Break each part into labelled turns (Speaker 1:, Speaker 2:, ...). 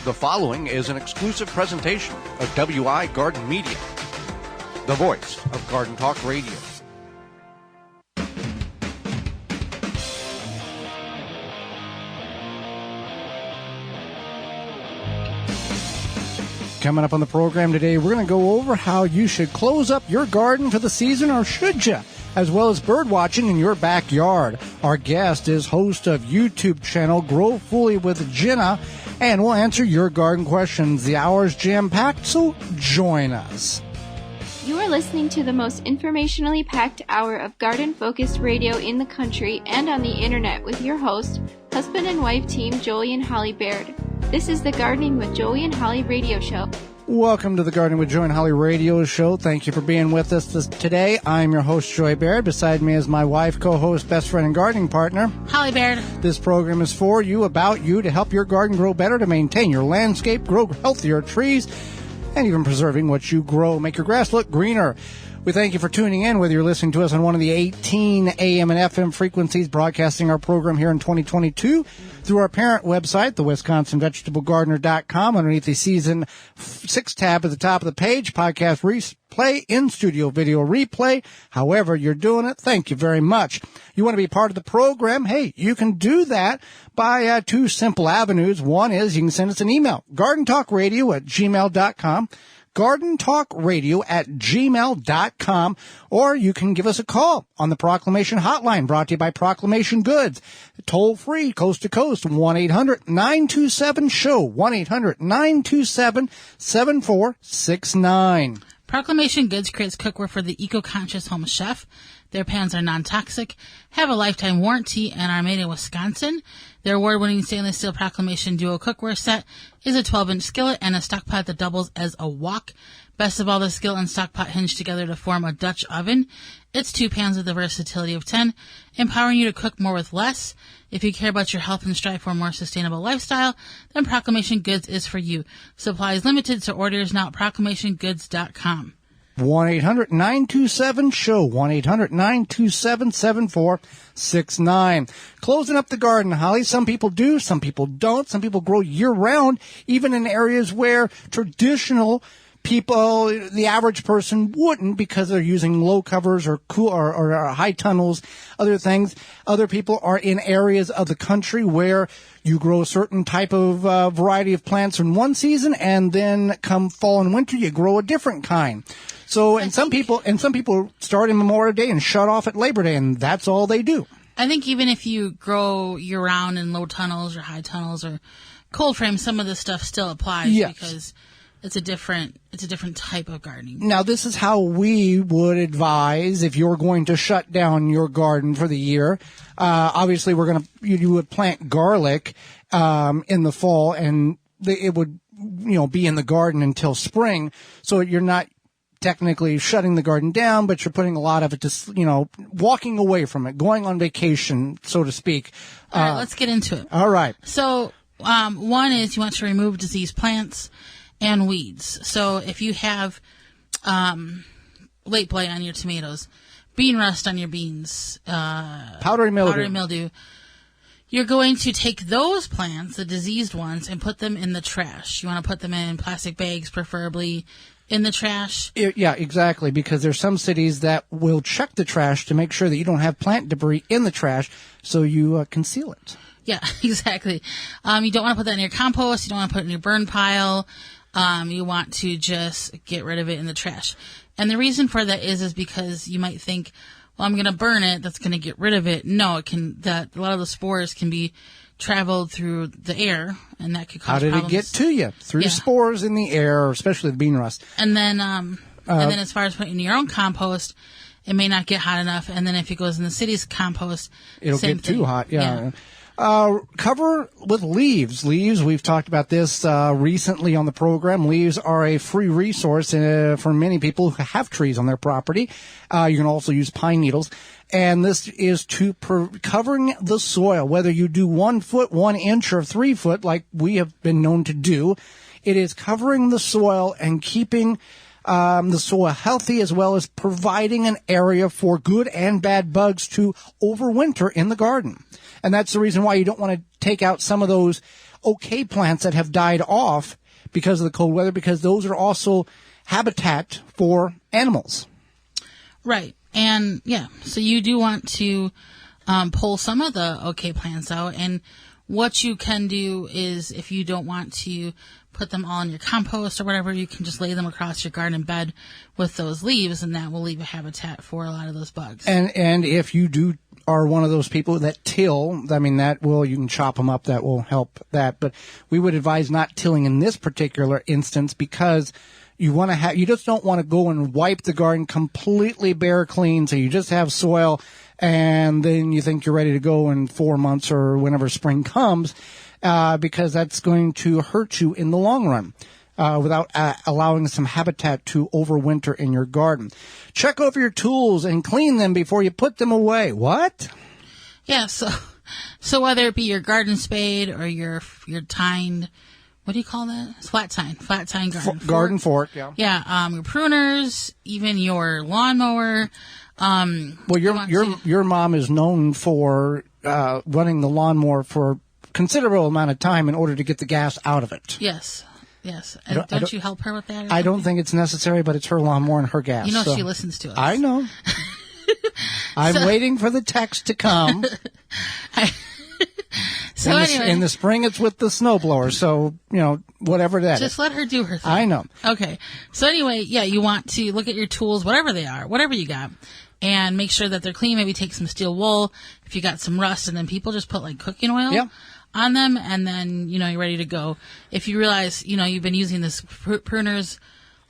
Speaker 1: The following is an exclusive presentation of WI Garden Media, the voice of Garden Talk Radio.
Speaker 2: Coming up on the program today, we're going to go over how you should close up your garden for the season, or should you, as well as bird watching in your backyard. Our guest is host of YouTube channel Growfully with Jenna, and we'll answer your garden questions. The hour's jam-packed, so join us.
Speaker 3: You are listening to the most informationally packed hour of garden-focused radio in the country and on the internet with your host, husband and wife team Joey and Holly Baird. This is the Gardening with Joey and Holly radio show.
Speaker 2: Welcome to the Gardening with Joey and Holly radio show. Thank you for being with us today. I'm your host, Joey Baird. Beside me is my wife, co-host, best friend, and gardening partner,
Speaker 4: Holly Baird.
Speaker 2: This program is for you, about you, to help your garden grow better, to maintain your landscape, grow healthier trees, and even preserving what you grow. Make your grass look greener. We thank you for tuning in, whether you're listening to us on one of the 18 AM and FM frequencies broadcasting our program here in 2022 through our parent website, the WisconsinVegetableGardener.com. Underneath the Season 6 tab at the top of the page, podcast replay, in-studio video replay. However you're doing it, thank you very much. You want to be part of the program? Hey, you can do that by two simple avenues. One is you can send us an email, gardentalkradio@gmail.com. gardentalkradio@gmail.com, or you can give us a call on the Proclamation Hotline, brought to you by Proclamation Goods. Toll free, coast to coast, 1-800-927-SHOW, 1-800-927-7469.
Speaker 4: Proclamation Goods creates cookware for the eco-conscious home chef. Their pans are non-toxic, have a lifetime warranty, and are made in Wisconsin. Their award-winning stainless steel Proclamation Duo cookware set is a 12-inch skillet and a stock pot that doubles as a wok. Best of all, the skillet and stock pot hinge together to form a Dutch oven. It's 2 pans with the versatility of 10, empowering you to cook more with less. If you care about your health and strive for a more sustainable lifestyle, then Proclamation Goods is for you. Supplies limited, so orders now at proclamationgoods.com.
Speaker 2: 1-800-927-SHOW, 1-800-927-7469. Closing up the garden, Holly. Some people do, some people don't. Some people grow year-round, even in areas where traditional people, the average person, wouldn't, because they're using low covers or cool or high tunnels, other things. Other people are in areas of the country where you grow a certain type of variety of plants in one season, and then come fall and winter, you grow a different kind. So, and some people start in Memorial Day and shut off at Labor Day, and that's all they do.
Speaker 4: I think even if you grow year-round in low tunnels or high tunnels or cold frames, some of this stuff still applies.
Speaker 2: Yes.
Speaker 4: Because it's a different type of gardening.
Speaker 2: Now, this is how we would advise if you're going to shut down your garden for the year. Obviously, you would plant garlic in the fall, and it would be in the garden until spring. So you're not technically shutting the garden down, but you're putting a lot of it to, walking away from it, going on vacation, so to speak.
Speaker 4: All right, let's get into it.
Speaker 2: All right.
Speaker 4: So, one is you want to remove diseased plants and weeds. So if you have late blight on your tomatoes, bean rust on your beans,
Speaker 2: powdery mildew,
Speaker 4: you're going to take those plants, the diseased ones, and put them in the trash. You want to put them in plastic bags, preferably in the trash.
Speaker 2: Yeah, exactly, because there's some cities that will check the trash to make sure that you don't have plant debris in the trash, so you conceal it.
Speaker 4: Yeah, exactly. You don't want to put that in your compost. You don't want to put it in your burn pile. You want to just get rid of it in the trash. And the reason for that is because you might think, well, I'm going to burn it. That's going to get rid of it. No, a lot of the spores can be traveled through the air, and that could cause problems.
Speaker 2: How did it get to you? Through spores in the air, especially the bean rust.
Speaker 4: And then as far as putting in your own compost, it may not get hot enough. And then if it goes in the city's compost,
Speaker 2: it'll get too hot. Yeah. Cover with leaves. Leaves, we've talked about this recently on the program. Leaves are a free resource for many people who have trees on their property. You can also use pine needles. And this is covering the soil, whether you do 1 foot, 1 inch, or 3 foot, like we have been known to do. It is covering the soil and keeping the soil healthy, as well as providing an area for good and bad bugs to overwinter in the garden. And that's the reason why you don't want to take out some of those okay plants that have died off because of the cold weather, because those are also habitat for animals.
Speaker 4: Right. And yeah, so you do want to pull some of the okay plants out. And what you can do is, if you don't want to put them all in your compost or whatever, you can just lay them across your garden bed with those leaves, and that will leave a habitat for a lot of those bugs.
Speaker 2: And if you are one of those people that till, I mean, you can chop them up, that will help that. But we would advise not tilling in this particular instance, because you just don't want to go and wipe the garden completely bare clean, so you just have soil, and then you think you're ready to go in 4 months or whenever spring comes, because that's going to hurt you in the long run, without allowing some habitat to overwinter in your garden. Check over your tools and clean them before you put them away. What?
Speaker 4: Yeah, so whether it be your garden spade or your tined, what do you call that? It's flat tine
Speaker 2: garden fork. Yeah.
Speaker 4: Yeah. Your pruners, even your lawnmower.
Speaker 2: Well, your mom is known for running the lawnmower for a considerable amount of time in order to get the gas out of it.
Speaker 4: Yes. And don't you help her with that?
Speaker 2: I don't think it's necessary, but it's her lawnmower and her gas.
Speaker 4: You know, she listens to us.
Speaker 2: I know. I'm waiting for the text to come.
Speaker 4: So anyway,
Speaker 2: in the spring, it's with the snowblower. So, whatever that is.
Speaker 4: Just let her do her thing.
Speaker 2: I know.
Speaker 4: Okay. So anyway, yeah, you want to look at your tools, whatever they are, whatever you got, and make sure that they're clean. Maybe take some steel wool if you got some rust, and then people just put like cooking oil on them, and then, you're ready to go. If you realize, you've been using this pruners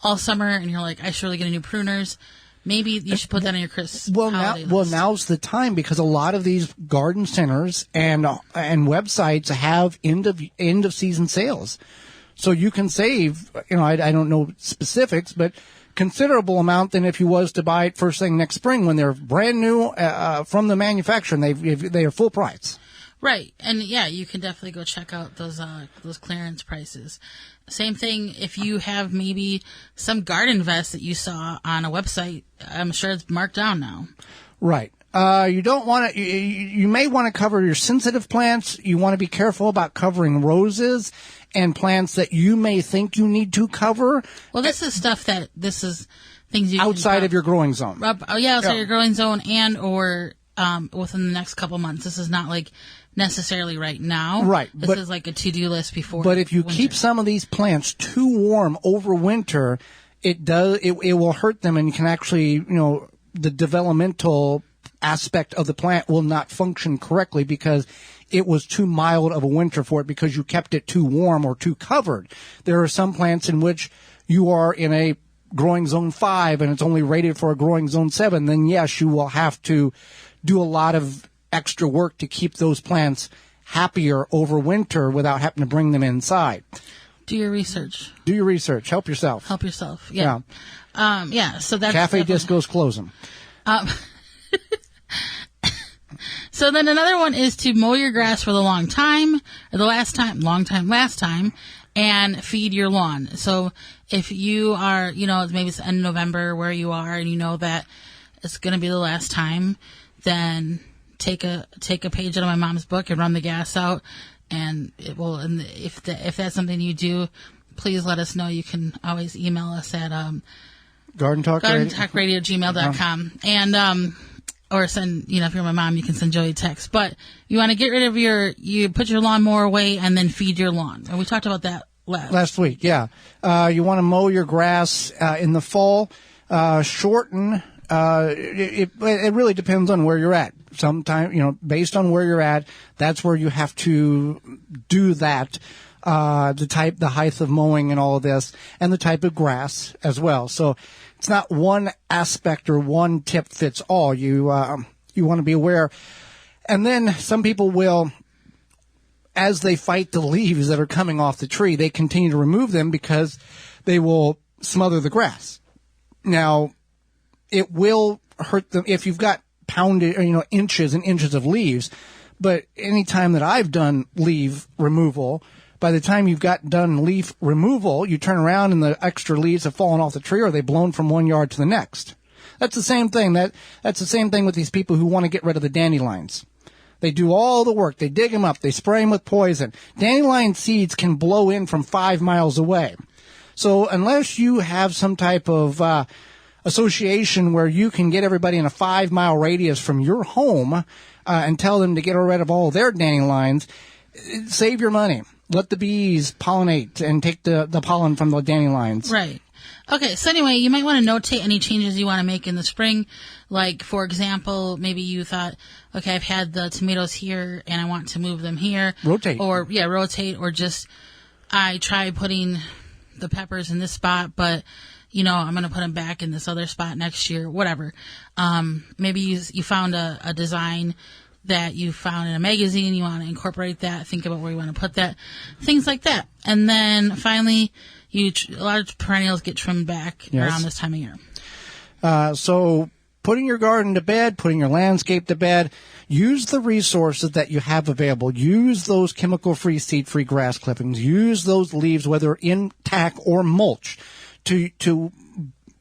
Speaker 4: all summer, and you're like, I surely get a new pruners, maybe you should put that on your holiday list.
Speaker 2: Now's the time, because a lot of these garden centers and websites have end of season sales, so you can save. I don't know specifics, but considerable amount than if you was to buy it first thing next spring when they're brand new from the manufacturer and they are full price.
Speaker 4: Right, and yeah, you can definitely go check out those clearance prices. Same thing if you have maybe some garden vest that you saw on a website. I'm sure it's marked down now.
Speaker 2: Right. You don't want to. You may want to cover your sensitive plants. You want to be careful about covering roses and plants that you may think you need to cover.
Speaker 4: Well, this is things you
Speaker 2: outside
Speaker 4: can
Speaker 2: of your growing zone.
Speaker 4: Outside your growing zone, and or within the next couple months. This is not like necessarily right now.
Speaker 2: Right.
Speaker 4: This is like a to-do list before.
Speaker 2: But if you
Speaker 4: winter.
Speaker 2: keep some of these plants too warm over winter, it will hurt them, and you can actually, the developmental aspect of the plant will not function correctly because it was too mild of a winter for it, because you kept it too warm or too covered. There are some plants in which you are in a growing zone 5 and it's only rated for a growing zone 7, then yes, you will have to do a lot of extra work to keep those plants happier over winter without having to bring them inside.
Speaker 4: Do your research.
Speaker 2: Help yourself.
Speaker 4: Yeah. So that's
Speaker 2: Cafe Discos, close them.
Speaker 4: So then another one is to mow your grass for last time, and feed your lawn. So if you are, maybe it's end of November where you are, and you know that it's going to be the last time, then take a page out of my mom's book and run the gas out, and it will. And if that's something you do, please let us know. You can always email us at GardenTalkRadio@gmail.com, and or send, if you're my mom, you can send Joey a text. But you want to get rid of you put your lawnmower away and then feed your lawn. And we talked about that last week.
Speaker 2: Yeah. You want to mow your grass in the fall. Shorten. It really depends on where you're at. Sometimes, based on where you're at, that's where you have to do that. The height of mowing and all of this, and the type of grass as well. So it's not one aspect or one tip fits all. You want to be aware. And then some people will, as they fight the leaves that are coming off the tree, they continue to remove them because they will smother the grass. Now, it will hurt them if you've got pounded, inches and inches of leaves. But any time that I've done leaf removal, by the time you've got done leaf removal, you turn around and the extra leaves have fallen off the tree, or they've blown from one yard to the next. That's the same thing. That's the same thing with these people who want to get rid of the dandelions. They do all the work. They dig them up. They spray them with poison. Dandelion seeds can blow in from 5 miles away. So unless you have some type of association where you can get everybody in a 5-mile radius from your home and tell them to get rid of all their dandelions, save your money. Let the bees pollinate and take the pollen from the dandelions.
Speaker 4: Right. Okay, so anyway, you might want to notate any changes you want to make in the spring. Like, for example, maybe you thought, okay, I've had the tomatoes here and I want to move them here.
Speaker 2: Rotate.
Speaker 4: Or just I try putting the peppers in this spot, but, I'm going to put them back in this other spot next year, whatever. Maybe you found a design that you found in a magazine, you want to incorporate that, think about where you want to put that, things like that. And then finally, a lot of perennials get trimmed back around this time of year.
Speaker 2: So putting your garden to bed, putting your landscape to bed, use the resources that you have available. Use those chemical-free, seed-free grass clippings. Use those leaves, whether intact or mulch, to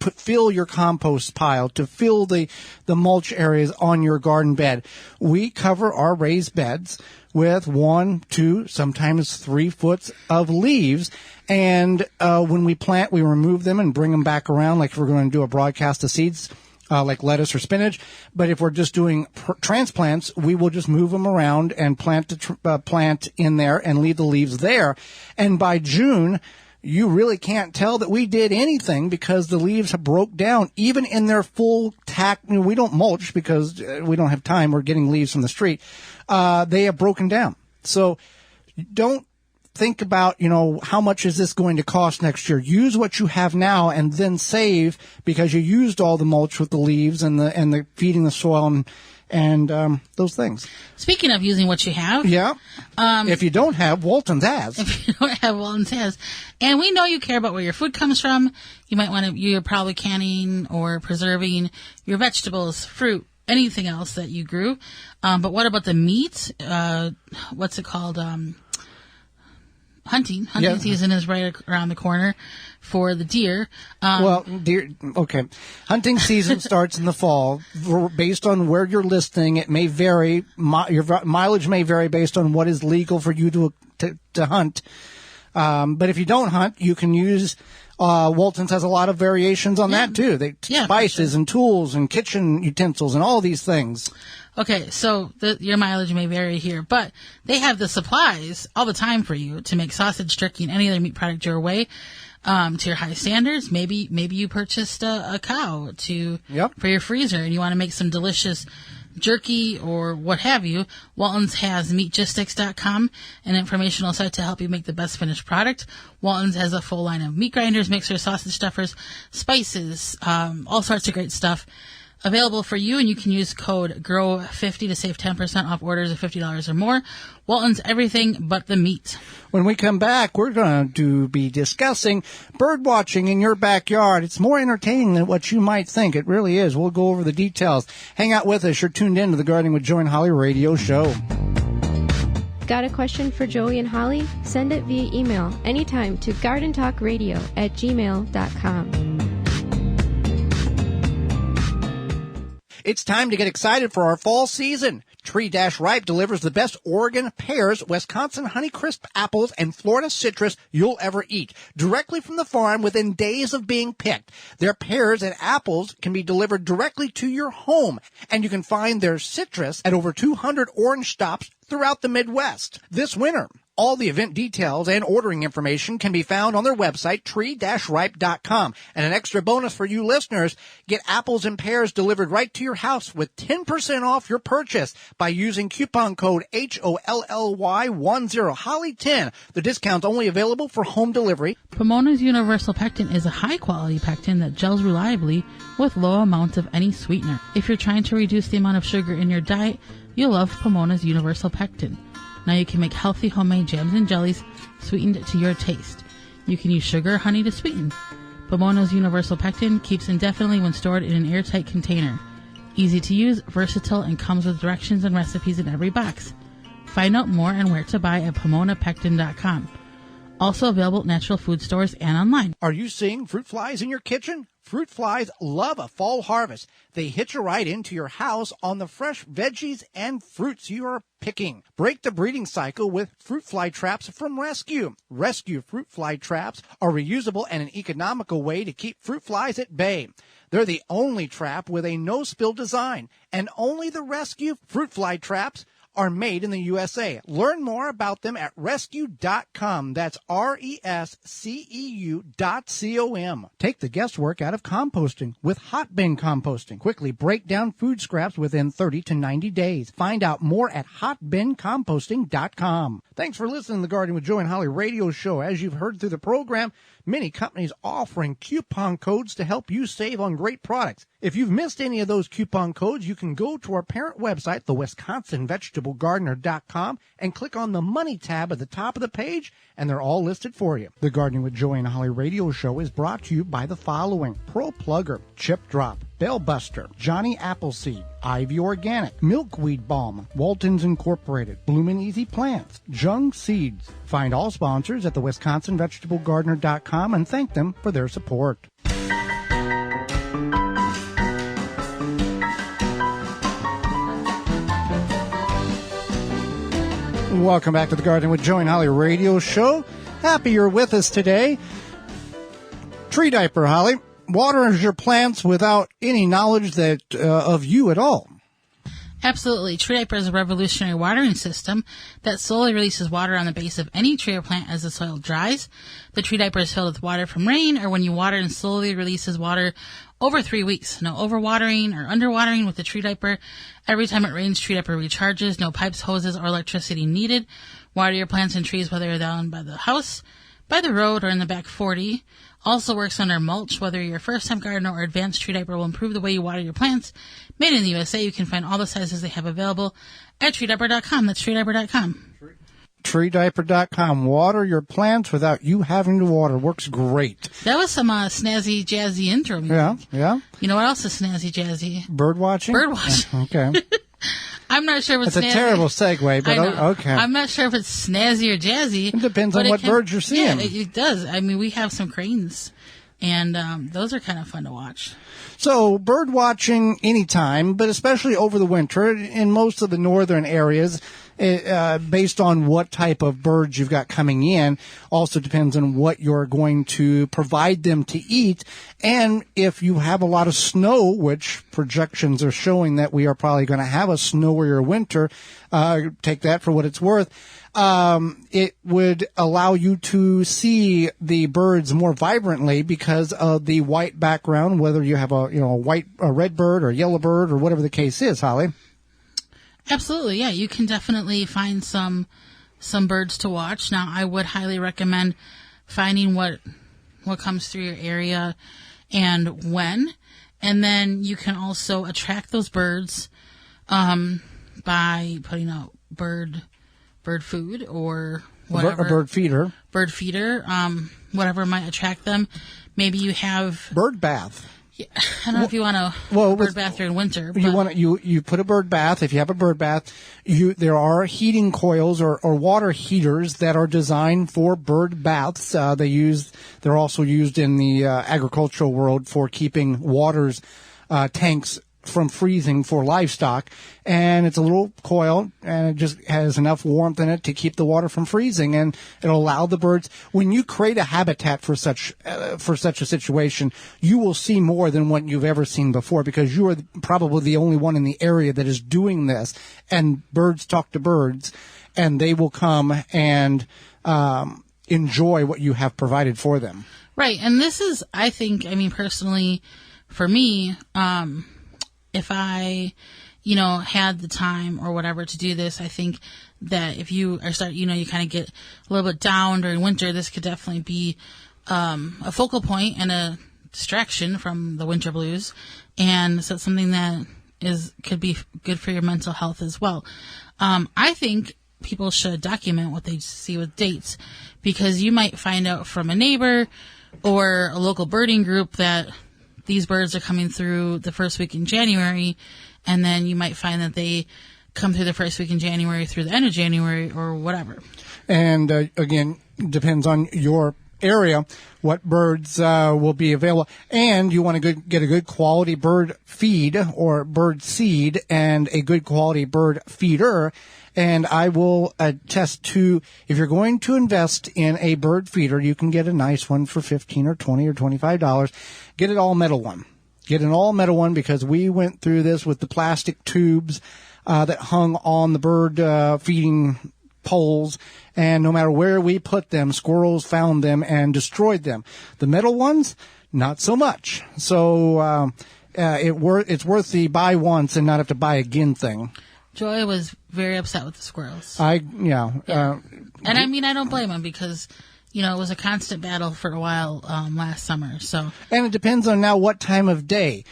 Speaker 2: fill your compost pile, to fill the mulch areas on your garden bed. We cover our raised beds with 1, 2, sometimes 3 foot of leaves. And when we plant, we remove them and bring them back around, like if we're going to do a broadcast of seeds, like lettuce or spinach. But if we're just doing transplants, we will just move them around and plant in there and leave the leaves there. And by June, you really can't tell that we did anything because the leaves have broke down, even in their full tack. We don't mulch because we don't have time. We're getting leaves from the street. They have broken down. So don't think about, how much is this going to cost next year? Use what you have now and then save because you used all the mulch with the leaves and the feeding the soil and those things.
Speaker 4: Speaking of using what you have.
Speaker 2: Yeah. If you don't have, Walton's has.
Speaker 4: If you don't have, Walton's has. And we know you care about where your food comes from. You're probably canning or preserving your vegetables, fruit, anything else that you grew. But what about the meat? What's it called? Hunting season is right around the corner for the deer. Okay. Hunting season starts in the fall. Based on where you're listing, it may vary. Your mileage may vary based on what is legal for you to hunt. But if you don't hunt, you can use. Walton's has a lot of variations on that too. Spices and tools and kitchen utensils and all these things. Okay, so your mileage may vary here, but they have the supplies all the time for you to make sausage, turkey, and any other meat product your way to your high standards. Maybe you purchased a cow for your freezer and you want to make some delicious jerky or what have you. Walton's has meatgistics.com, an informational site to help you make the best finished product. Walton's has a full line of meat grinders, mixers, sausage stuffers, spices, all sorts of great stuff available for you, and you can use code GROW50 to save 10% off orders of $50 or more. Walton's everything but the meat.
Speaker 2: When we come back, we're going to be discussing bird watching in your backyard. It's more entertaining than what you might think. It really is. We'll go over the details. Hang out with us. You're tuned in to the Gardening with Joey and Holly radio show.
Speaker 3: Got a question for Joey and Holly? Send it via email anytime to gardentalkradio@gmail.com.
Speaker 2: It's time to get excited for our fall season. Tree-Ripe delivers the best Oregon pears, Wisconsin Honeycrisp apples, and Florida citrus you'll ever eat, directly from the farm within days of being picked. Their pears and apples can be delivered directly to your home, and you can find their citrus at over 200 orange stops throughout the Midwest. This winter, all the event details and ordering information can be found on their website, tree-ripe.com. And an extra bonus for you listeners, get apples and pears delivered right to your house with 10% off your purchase by using coupon code HOLLY10, Holly10. The discount's only available for home delivery.
Speaker 4: Pomona's Universal Pectin is a high-quality pectin that gels reliably with low amounts of any sweetener. If you're trying to reduce the amount of sugar in your diet, you'll love Pomona's Universal Pectin. Now you can make healthy homemade jams and jellies sweetened to your taste. You can use sugar or honey to sweeten. Pomona's Universal Pectin keeps indefinitely when stored in an airtight container. Easy to use, versatile, and comes with directions and recipes in every box. Find out more and where to buy at PomonaPectin.com. Also available at natural food stores and online.
Speaker 2: Are you seeing fruit flies in your kitchen? Fruit flies love a fall harvest. They hitch a ride into your house on the fresh veggies and fruits you are picking. Break the breeding cycle with fruit fly traps from Rescue. Rescue fruit fly traps are reusable and an economical way to keep fruit flies at bay. They're the only trap with a no-spill design, and only the Rescue fruit fly traps are made in the USA. Learn more about them at rescue.com. That's RESCEU.com. Take the guesswork out of composting with hot bin composting. Quickly break down food scraps within 30 to 90 days. Find out more at hotbincomposting.com. Thanks for listening to the Gardening with Joe and Holly radio show. As you've heard through the program, many companies offering coupon codes to help you save on great products. If you've missed any of those coupon codes, you can go to our parent website, the WisconsinVegetableGardener.com, and click on the Money tab at the top of the page, and they're all listed for you. The Gardening with Joey and Holly radio show is brought to you by the following: Pro Plugger, Chip Drop, Bell Buster, Johnny Appleseed, Ivy Organic, Milkweed Balm, Walton's Incorporated, Bloomin' Easy Plants, Jung Seeds. Find all sponsors at the WisconsinVegetableGardener.com and thank them for their support. Welcome back to the Gardening with Joe and Holly radio show. Happy you're with us today. Tree diaper, Holly. Waters your plants without any knowledge that of you at all.
Speaker 4: Absolutely. Tree diaper is a revolutionary watering system that slowly releases water on the base of any tree or plant as the soil dries. The tree diaper is filled with water from rain or when you water, and slowly releases water over 3 weeks. No overwatering or underwatering with the tree diaper. Every time it rains, tree diaper recharges. No pipes, hoses, or electricity needed. Water your plants and trees whether you're down by the house, by the road, or in the back 40. Also works under mulch. Whether you're a first-time gardener or advanced, tree diaper will improve the way you water your plants. Made in the USA. You can find all the sizes they have available at treediaper.com. That's treediaper.com.
Speaker 2: Treediaper.com. Water your plants without you having to water. Works great.
Speaker 4: That was some snazzy, jazzy intro music.
Speaker 2: Yeah.
Speaker 4: You know what else is snazzy, jazzy?
Speaker 2: Bird watching?
Speaker 4: Bird watching.
Speaker 2: Okay.
Speaker 4: I'm not sure if it's
Speaker 2: snazzy. It's a terrible segue, but okay.
Speaker 4: I'm not sure if it's snazzy or jazzy.
Speaker 2: It depends on what birds you're seeing.
Speaker 4: Yeah, it does. I mean, we have some cranes, and those are kind of fun to watch.
Speaker 2: So bird watching anytime, but especially over the winter in most of the northern areas, based on what type of birds you've got coming in, also depends on what you're going to provide them to eat. And if you have a lot of snow, which projections are showing that we are probably going to have a snowier winter, take that for what it's worth. It would allow you to see the birds more vibrantly because of the white background, whether you have a red bird or yellow bird or whatever the case is, Holly.
Speaker 4: Absolutely, yeah. You can definitely find some birds to watch. Now, I would highly recommend finding what comes through your area and when, and then you can also attract those birds by putting out bird food or whatever.
Speaker 2: A bird feeder.
Speaker 4: Bird feeder, whatever might attract them. Maybe you have
Speaker 2: bird bath.
Speaker 4: Yeah, I don't know if you want a bird bath during winter. But
Speaker 2: You put a bird bath. If you have a bird bath, there are heating coils or water heaters that are designed for bird baths. They're also used in the agricultural world for keeping tanks from freezing for livestock, and it's a little coil, and it just has enough warmth in it to keep the water from freezing, and it'll allow the birds. When you create a habitat for such a situation, you will see more than what you've ever seen before, because you are probably the only one in the area that is doing this. And birds talk to birds, and they will come and enjoy what you have provided for them.
Speaker 4: Right, and this is, I think, personally, for me, if I, had the time or whatever to do this, I think that if you are you kind of get a little bit down during winter, this could definitely be a focal point and a distraction from the winter blues. And so it's something that could be good for your mental health as well. I think people should document what they see with dates, because you might find out from a neighbor or a local birding group that these birds are coming through the first week in January, and then you might find that they come through the first week in January through the end of January or whatever.
Speaker 2: And again, depends on your area, what birds will be available. And you want to get a good quality bird feed or bird seed and a good quality bird feeder. And I will attest to, if you're going to invest in a bird feeder, you can get a nice one for $15 or $20 or $25. Get an all-metal one. Get an all-metal one, because we went through this with the plastic tubes that hung on the bird feeding poles, and no matter where we put them, squirrels found them and destroyed them. The metal ones, not so much. So it's worth the buy once and not have to buy again thing.
Speaker 4: Joy was very upset with the squirrels.
Speaker 2: And
Speaker 4: I mean, I don't blame him, because, it was a constant battle for a while last summer. So,
Speaker 2: and it depends on now what time of day.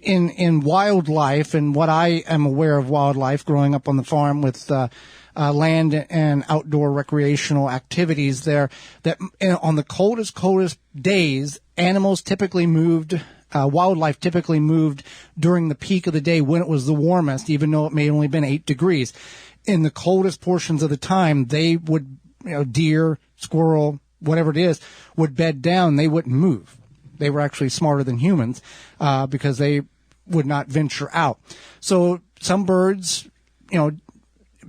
Speaker 2: In wildlife, and what I am aware of wildlife, growing up on the farm with land and outdoor recreational activities there, that on the coldest days, animals typically moved. Wildlife typically moved during the peak of the day when it was the warmest, even though it may only been 8 degrees. In the coldest portions of the time, they would, deer, squirrel, whatever it is, would bed down. They wouldn't move. They were actually smarter than humans because they would not venture out. So some birds,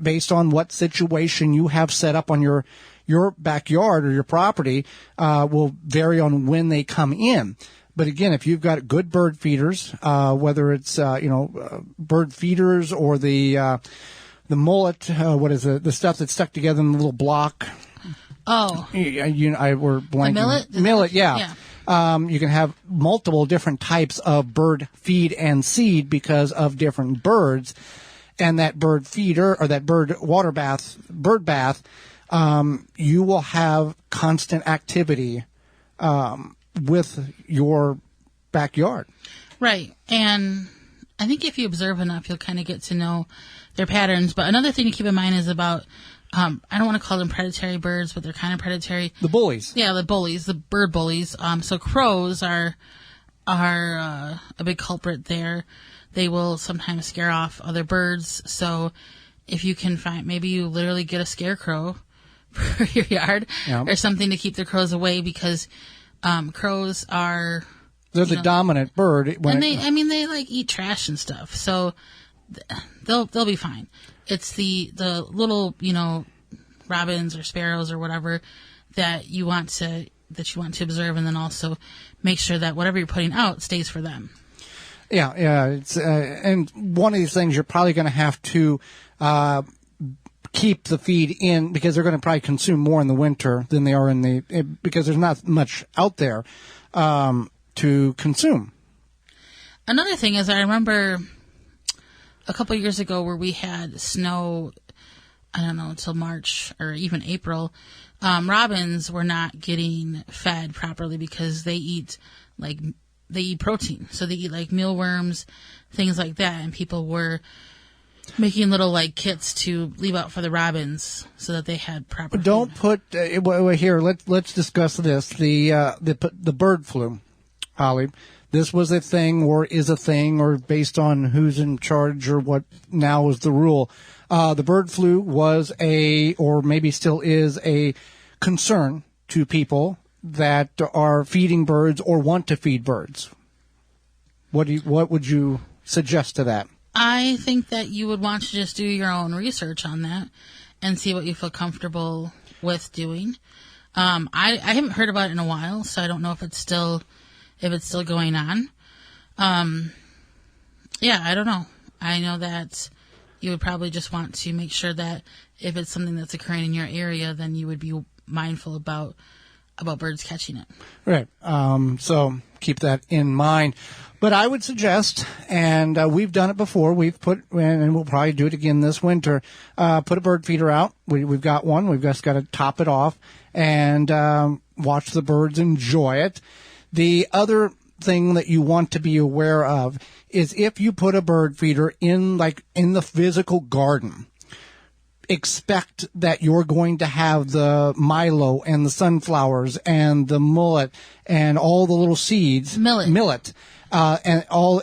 Speaker 2: based on what situation you have set up on your backyard or your property, will vary on when they come in. But again, if you've got good bird feeders, whether it's bird feeders or the mullet, what is it? The stuff that's stuck together in the little block.
Speaker 4: Oh,
Speaker 2: we're blanking.
Speaker 4: The
Speaker 2: millet, yeah. You can have multiple different types of bird feed and seed because of different birds, and that bird feeder or that bird bath, you will have constant activity with your backyard.
Speaker 4: Right. And I think if you observe enough, you'll kind of get to know their patterns. But another thing to keep in mind is about, I don't want to call them predatory birds, but they're kind of predatory.
Speaker 2: The bullies.
Speaker 4: Yeah, the bullies, the bird bullies. So crows are a big culprit there. They will sometimes scare off other birds. So if you can find, maybe you literally get a scarecrow for your yard or something to keep the crows away, because crows are...
Speaker 2: They're the dominant bird.
Speaker 4: They like eat trash and stuff. So they'll be fine. It's the little, robins or sparrows or whatever that you want to observe, and then also make sure that whatever you're putting out stays for them.
Speaker 2: Yeah. It's and one of these things you're probably going to have to keep the feed in, because they're going to probably consume more in the winter than they are because there's not much out there to consume.
Speaker 4: Another thing is, I remember a couple of years ago where we had snow, I don't know, until March or even April. Robins were not getting fed properly because they eat protein. So they eat like mealworms, things like that. And people were making little kits to leave out for the robins so that they had proper
Speaker 2: Don't
Speaker 4: food.
Speaker 2: Put here. Let's discuss this. The bird flu, Holly. This was a thing, or is a thing, or based on who's in charge, or what now is the rule. The bird flu was or maybe still is a concern to people that are feeding birds or want to feed birds. What would you suggest to that?
Speaker 4: I think that you would want to just do your own research on that and see what you feel comfortable with doing. I haven't heard about it in a while, so I don't know if it's still going on. I don't know. I know that you would probably just want to make sure that if it's something that's occurring in your area, then you would be mindful about birds catching it.
Speaker 2: Right. So keep that in mind. But I would suggest, and we've done it before, and we'll probably do it again this winter, put a bird feeder out. We've got one. We've just got to top it off and watch the birds enjoy it. The other thing that you want to be aware of is if you put a bird feeder in the physical garden, expect that you're going to have the milo and the sunflowers and the mullet and all the little seeds.
Speaker 4: Millet.
Speaker 2: And all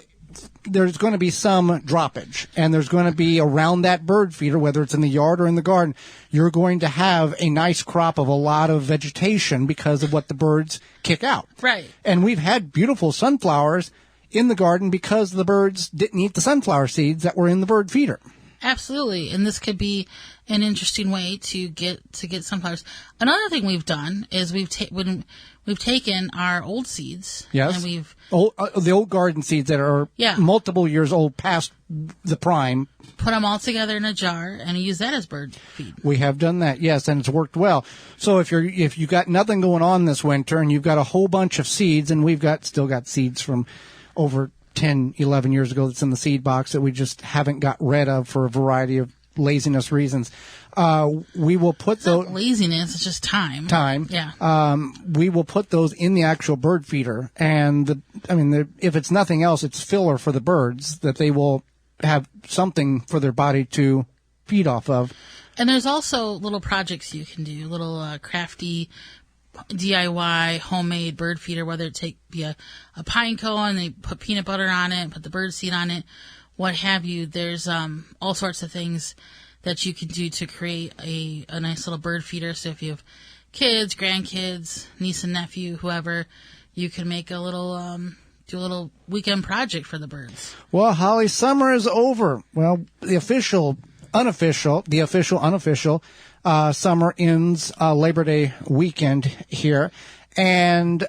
Speaker 2: there's going to be some droppage, and there's going to be around that bird feeder, whether it's in the yard or in the garden, you're going to have a nice crop of a lot of vegetation because of what the birds kick out.
Speaker 4: Right.
Speaker 2: And we've had beautiful sunflowers in the garden because the birds didn't eat the sunflower seeds that were in the bird feeder.
Speaker 4: Absolutely, and this could be an interesting way to get sunflowers. Another thing we've done is we've taken our old seeds,
Speaker 2: yes,
Speaker 4: and we've
Speaker 2: the old garden seeds that are multiple years old, past the prime.
Speaker 4: Put them all together in a jar and use that as bird feed.
Speaker 2: We have done that, yes, and it's worked well. So if you got nothing going on this winter and you've got a whole bunch of seeds, and we've still got seeds from over 10, 11 years ago that's in the seed box that we just haven't got rid of for a variety of laziness reasons. We will put those...
Speaker 4: Not laziness, it's just time.
Speaker 2: Yeah. We will put those in the actual bird feeder. And, if it's nothing else, it's filler for the birds that they will have something for their body to feed off of.
Speaker 4: And there's also little projects you can do, little crafty DIY homemade bird feeder, whether it be a pine cone and they put peanut butter on it, put the bird seed on it, what have you. There's all sorts of things that you can do to create a nice little bird feeder. So if you have kids, grandkids, niece and nephew, whoever, you can make a little do a little weekend project for the birds.
Speaker 2: Well, Holly, summer is over. Well, the official, unofficial summer ends Labor Day weekend here. And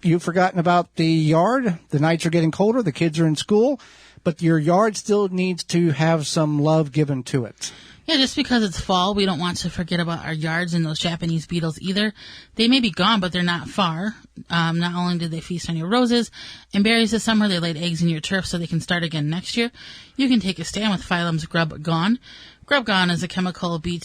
Speaker 2: you've forgotten about the yard. The nights are getting colder. The kids are in school. But your yard still needs to have some love given to it.
Speaker 4: Yeah, just because it's fall, we don't want to forget about our yards and those Japanese beetles either. They may be gone, but they're not far. Not only did they feast on your roses and berries this summer, they laid eggs in your turf so they can start again next year. You can take a stand with Phylum's Grub Gone. Grub Gone is a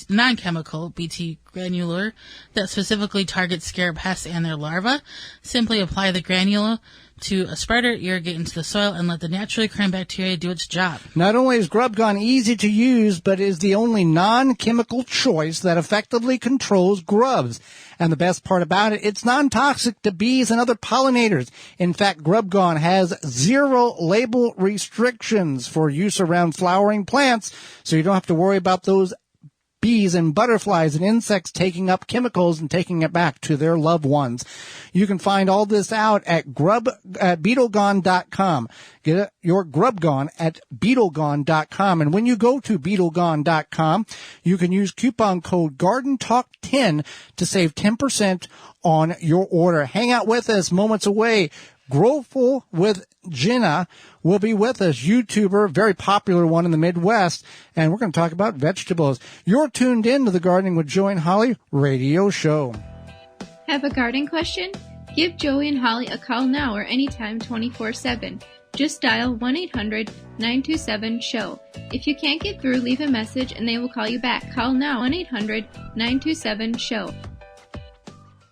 Speaker 4: non-chemical BT granular that specifically targets scarab pests and their larvae. Simply apply the granule to a spreader, irrigate into the soil, and let the naturally occurring bacteria do its job.
Speaker 2: Not only is Grub Gone easy to use, but is the only non-chemical choice that effectively controls grubs. And the best part about it, it's non-toxic to bees and other pollinators. In fact, Grub Gone has 0 label restrictions for use around flowering plants, so you don't have to worry about those bees and butterflies and insects taking up chemicals and taking it back to their loved ones. You can find all this out at BeetleGone.com. Get your Grub Gone at BeetleGone.com. And when you go to BeetleGone.com, you can use coupon code GardenTalk10 to save 10% on your order. Hang out with us moments away. Growfully with Jenna will be with us, YouTuber, very popular one in the Midwest, and we're going to talk about vegetables. You're tuned in to the Gardening with Joey and Holly radio show.
Speaker 3: Have a garden question? Give Joey and Holly a call now or anytime 24/7. Just dial 1-800-927-SHOW. If you can't get through, leave a message and they will call you back. Call now 1-800-927-SHOW.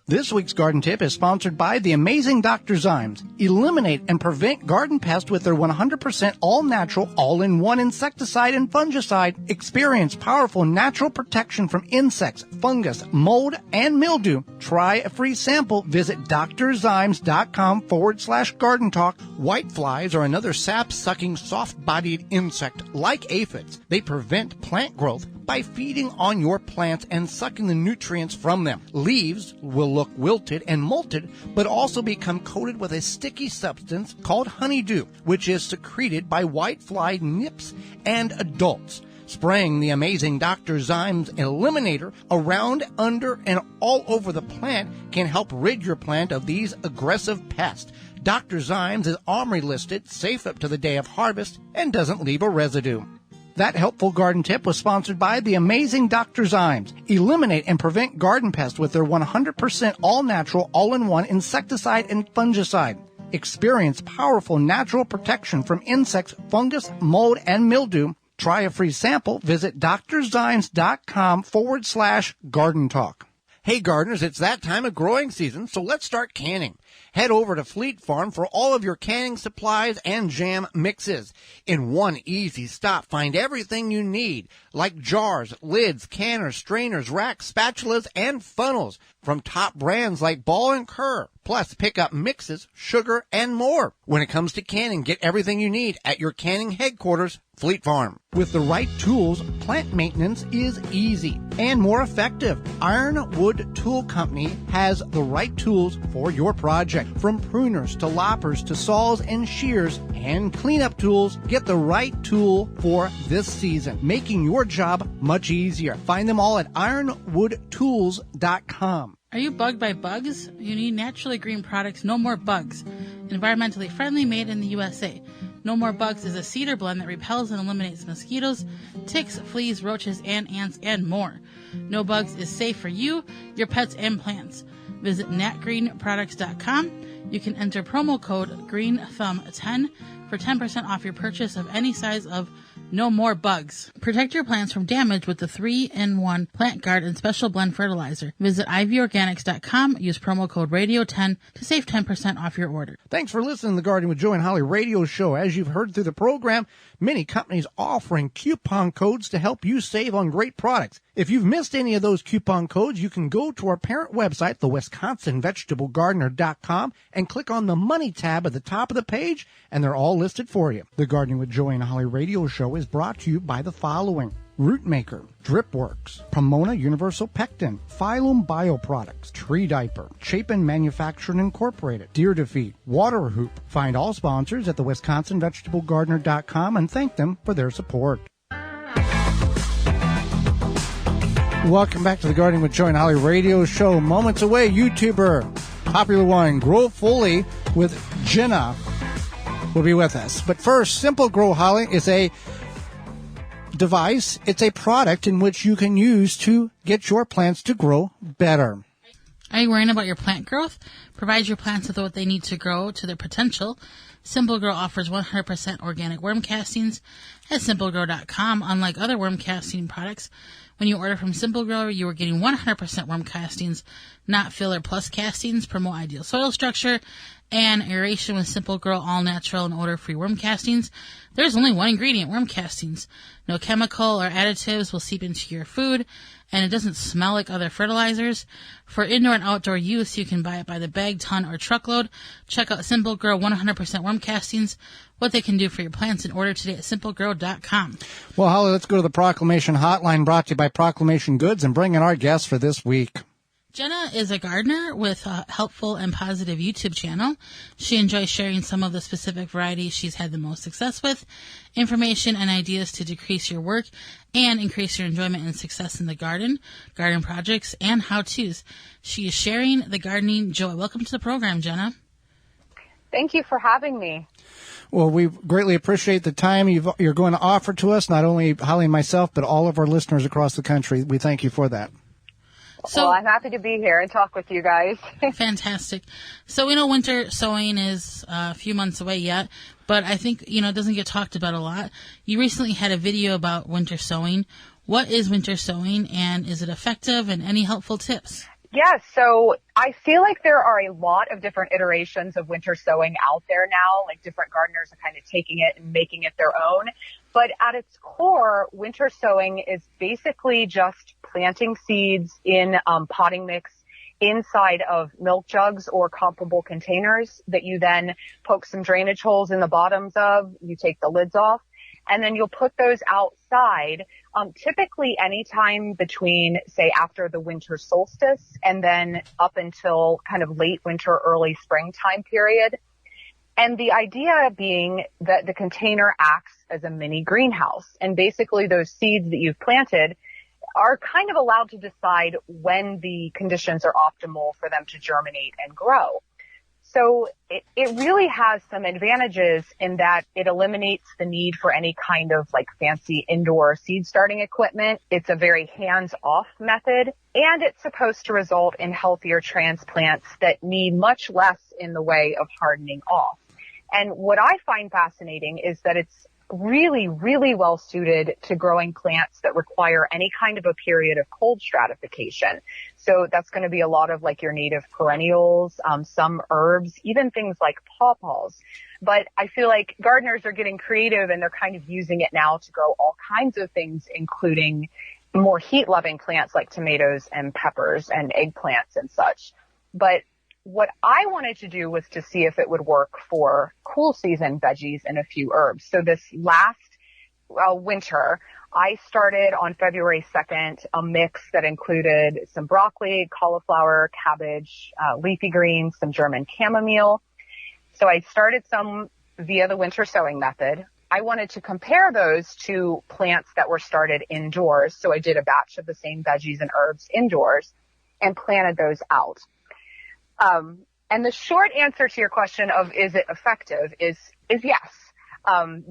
Speaker 2: This week's garden tip is sponsored by the amazing Dr. Zymes. Eliminate and prevent garden pests with their 100% all-natural, all-in-one insecticide and fungicide. Experience powerful natural protection from insects, fungus, mold, and mildew. Try a free sample. Visit drzymes.com/garden talk. Whiteflies are another sap-sucking, soft-bodied insect like aphids. They prevent plant growth by feeding on your plants and sucking the nutrients from them. Leaves will look wilted and molted, but also become coated with a sticky substance called honeydew, which is secreted by whitefly nymphs and adults. Spraying the amazing Dr. Zymes Eliminator around, under, and all over the plant can help rid your plant of these aggressive pests. Dr. Zymes is OMRI listed, safe up to the day of harvest, and doesn't leave a residue. That helpful garden tip was sponsored by the amazing Dr. Zymes. Eliminate and prevent garden pests with their 100% all-natural, all-in-one insecticide and fungicide. Experience powerful natural protection from insects, fungus, mold, and mildew. Try a free sample. Visit drzymes.com/garden talk. Hey gardeners, it's that time of growing season, so let's start canning. Head over to Fleet Farm for all of your canning supplies and jam mixes. In one easy stop, find everything you need, like jars, lids, canners, strainers, racks, spatulas, and funnels. from top brands like Ball and Kerr. Plus, pick up mixes, sugar, and more. When it comes to canning, get everything you need at your canning headquarters, Fleet Farm. With the right tools, plant maintenance is easy and more effective. Ironwood Tool Company has the right tools for your project. From pruners to loppers to saws and shears and cleanup tools, get the right tool for this season, making your job much easier. Find them all at ironwoodtools.com.
Speaker 4: Are you bugged by bugs? You need naturally green products, No More Bugs. Environmentally friendly, made in the USA. No More Bugs is a cedar blend that repels and eliminates mosquitoes, ticks, fleas, roaches, and ants, and more. No Bugs is safe for you, your pets, and plants. Visit natgreenproducts.com. You can enter promo code GREENTHUMB10 for 10% off your purchase of any size of No More Bugs. Protect your plants from damage with the 3-in-1 Plant Guard and Special Blend Fertilizer. Visit ivorganics.com. Use promo code RADIO10 to save 10% off your order.
Speaker 2: Thanks for listening to the Gardening with Joe and Holly radio show. As you've heard through the program, many companies offering coupon codes to help you save on great products. If you've missed any of those coupon codes, you can go to our parent website, the WisconsinVegetableGardener.com, and click on the Money tab at the top of the page, and they're all listed for you. The Gardening with Joe and Holly radio show is brought to you by the following: Rootmaker, Dripworks, Pomona Universal Pectin, Phylum Bioproducts, Tree Diaper, Chapin Manufacturing Incorporated, Deer Defeat, Water Hoop. Find all sponsors at the WisconsinVegetableGardener.com and thank them for their support. Welcome back to the Gardening with Joe and Holly radio show. Moments away, YouTuber, popular one, Growfully with Jenna will be with us. But first, Simple Grow, Holly, is a device. It's a product in which you can use to get your plants to grow better.
Speaker 4: Are you worrying about your plant growth? Provide your plants with what they need to grow to their potential. Simple Grow offers 100% organic worm castings at simplegrow.com. Unlike other worm casting products, when you order from Simple Grow, you are getting 100% worm castings, not filler plus castings. Promote ideal soil structure and aeration with Simple Grow all natural and odor-free worm castings. There's only one ingredient, worm castings. No chemical or additives will seep into your food, and it doesn't smell like other fertilizers. For indoor and outdoor use, you can buy it by the bag, ton, or truckload. Check out Simple Grow 100% worm castings, what they can do for your plants, and order today at simplegrow.com.
Speaker 2: Well, Holly, let's go to the Proclamation Hotline, brought to you by Proclamation Goods, and bring in our guest for this week.
Speaker 4: Jenna is a gardener with a helpful and positive YouTube channel. She enjoys sharing some of the specific varieties she's had the most success with, information and ideas to decrease your work and increase your enjoyment and success in the garden projects, and how-tos. She is sharing the gardening joy. Welcome to the program, Jenna.
Speaker 5: Thank you for having me.
Speaker 2: Well, we greatly appreciate the time you're going to offer to us, not only Holly and myself, but all of our listeners across the country. We thank you for that.
Speaker 5: So, well, I'm happy to be here and talk with you guys.
Speaker 4: Fantastic. So we know winter sowing is a few months away yet, but I think, it doesn't get talked about a lot. You recently had a video about winter sowing. What is winter sowing, and is it effective, and any helpful tips?
Speaker 5: Yes, so I feel like there are a lot of different iterations of winter sowing out there now. Like, different gardeners are kind of taking it and making it their own. But at its core, winter sowing is basically just planting seeds in potting mix inside of milk jugs or comparable containers that you then poke some drainage holes in the bottoms of. You take the lids off, and then you'll put those outside, typically anytime between, say, after the winter solstice and then up until kind of late winter, early springtime period. And the idea being that the container acts as a mini greenhouse, and basically those seeds that you've planted are kind of allowed to decide when the conditions are optimal for them to germinate and grow. So it really has some advantages in that it eliminates the need for any kind of like fancy indoor seed starting equipment. It's a very hands-off method, and it's supposed to result in healthier transplants that need much less in the way of hardening off. And what I find fascinating is that it's really, really well suited to growing plants that require any kind of a period of cold stratification. So that's going to be a lot of like your native perennials, some herbs, even things like pawpaws. But I feel like gardeners are getting creative, and they're kind of using it now to grow all kinds of things, including more heat-loving plants like tomatoes and peppers and eggplants and such. But what I wanted to do was to see if it would work for cool season veggies and a few herbs. So this last winter, I started on February 2nd a mix that included some broccoli, cauliflower, cabbage, leafy greens, some German chamomile. So I started some via the winter sowing method. I wanted to compare those to plants that were started indoors. So I did a batch of the same veggies and herbs indoors and planted those out. And the short answer to your question of is it effective is yes.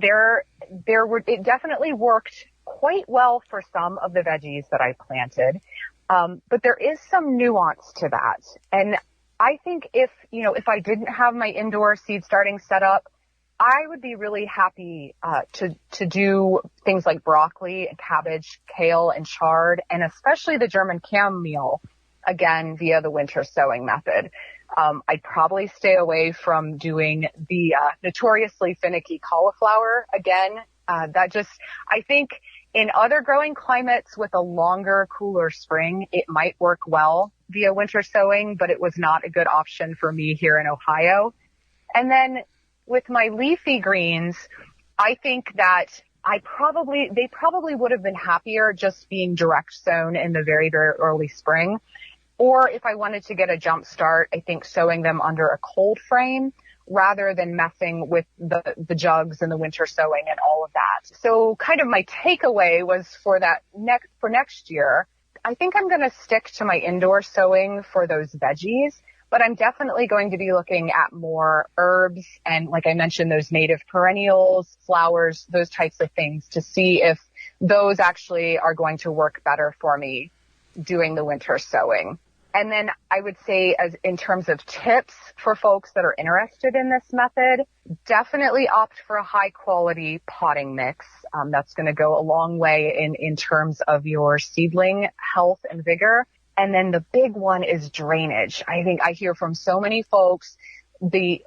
Speaker 5: It definitely worked quite well for some of the veggies that I planted. But there is some nuance to that. And I think if I didn't have my indoor seed starting set up, I would be really happy to do things like broccoli and cabbage, kale and chard, and especially the German chamomile, again, via the winter sowing method. I'd probably stay away from doing the notoriously finicky cauliflower. Again, I think in other growing climates with a longer, cooler spring, it might work well via winter sowing, but it was not a good option for me here in Ohio. And then with my leafy greens, I think that they probably would have been happier just being direct sown in the very, very early spring. Or if I wanted to get a jump start, I think sowing them under a cold frame rather than messing with the jugs and the winter sowing and all of that. So kind of my takeaway was for next year, I think I'm going to stick to my indoor sowing for those veggies, but I'm definitely going to be looking at more herbs and, like I mentioned, those native perennials, flowers, those types of things to see if those actually are going to work better for me doing the winter sowing. And then I would say, as in terms of tips for folks that are interested in this method, definitely opt for a high quality potting mix. That's going to go a long way in terms of your seedling health and vigor. And then the big one is drainage. I think I hear from so many folks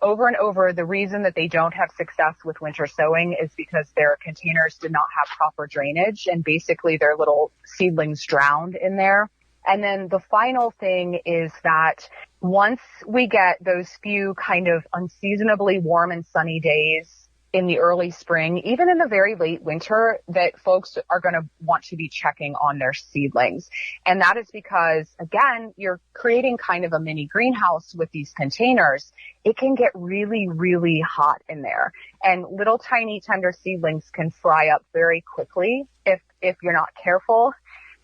Speaker 5: over and over, the reason that they don't have success with winter sowing is because their containers did not have proper drainage and basically their little seedlings drowned in there. And then the final thing is that once we get those few kind of unseasonably warm and sunny days in the early spring, even in the very late winter, that folks are going to want to be checking on their seedlings. And that is because, again, you're creating kind of a mini greenhouse with these containers. It can get really, really hot in there. And little tiny tender seedlings can fry up very quickly if you're not careful.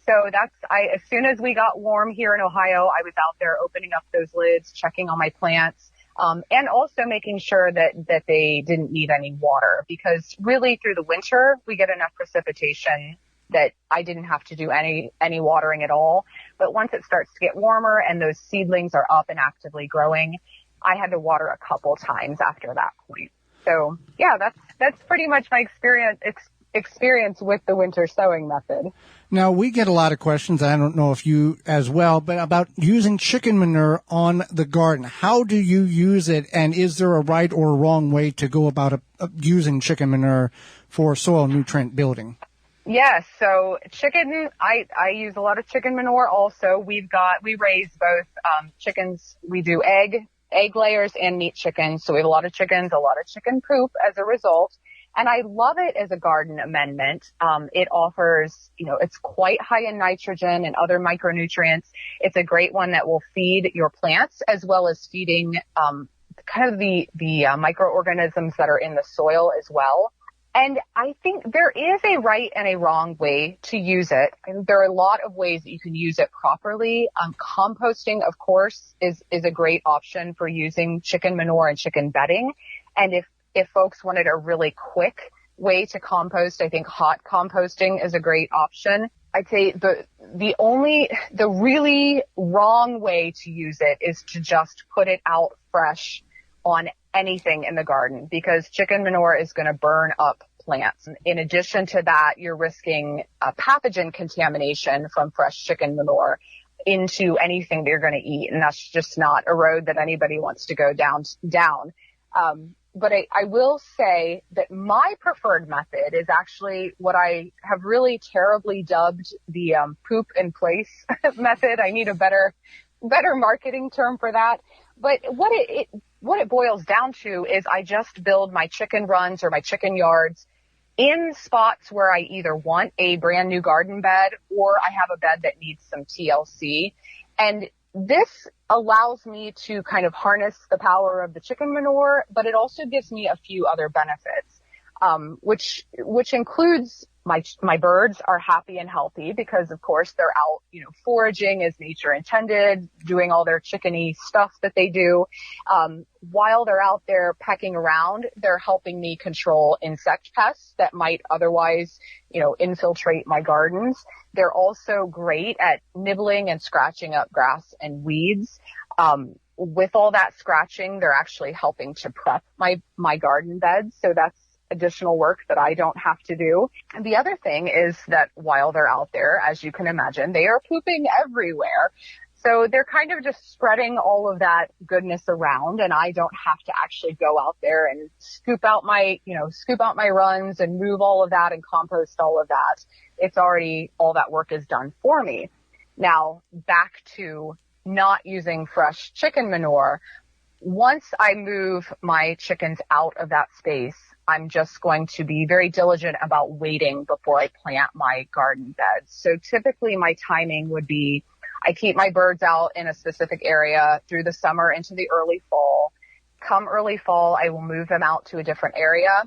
Speaker 5: So as soon as we got warm here in Ohio, I was out there opening up those lids, checking on my plants, and also making sure that they didn't need any water, because really through the winter, we get enough precipitation that I didn't have to do any watering at all. But once it starts to get warmer and those seedlings are up and actively growing, I had to water a couple times after that point. So yeah, that's pretty much my experience with the winter sowing method.
Speaker 2: Now, we get a lot of questions, I don't know if you as well, but about using chicken manure on the garden. How do you use it, and is there a right or wrong way to go about using chicken manure for soil nutrient building?
Speaker 5: Yes, so chicken, I use a lot of chicken manure also. We raise both chickens. We do egg layers and meat chickens. So we have a lot of chickens, a lot of chicken poop as a result. And I love it as a garden amendment. It offers, it's quite high in nitrogen and other micronutrients. It's a great one that will feed your plants as well as feeding kind of the microorganisms that are in the soil as well. And I think there is a right and a wrong way to use it. And there are a lot of ways that you can use it properly. Composting, of course, is a great option for using chicken manure and chicken bedding. And if folks wanted a really quick way to compost, I think hot composting is a great option. I'd say the really wrong way to use it is to just put it out fresh on anything in the garden, because chicken manure is going to burn up plants. In addition to that, you're risking pathogen contamination from fresh chicken manure into anything that you're going to eat. And that's just not a road that anybody wants to go down. But I will say that my preferred method is actually what I have really terribly dubbed the poop in place method. I need a better marketing term for that. But what it boils down to is I just build my chicken runs or my chicken yards in spots where I either want a brand new garden bed or I have a bed that needs some TLC. And this allows me to kind of harness the power of the chicken manure, but it also gives me a few other benefits, which includes my birds are happy and healthy because, of course, they're out, foraging as nature intended, doing all their chickeny stuff that they do. While they're out there pecking around, they're helping me control insect pests that might otherwise, infiltrate my gardens. They're also great at nibbling and scratching up grass and weeds. With all that scratching, they're actually helping to prep my garden beds. So that's additional work that I don't have to do. And the other thing is that while they're out there, as you can imagine, they are pooping everywhere. So they're kind of just spreading all of that goodness around, and I don't have to actually go out there and scoop out my runs and move all of that and compost all of that. It's already, all that work is done for me. Now back to not using fresh chicken manure. Once I move my chickens out of that space, I'm just going to be very diligent about waiting before I plant my garden beds. So typically my timing would be, I keep my birds out in a specific area through the summer into the early fall. Come early fall, I will move them out to a different area.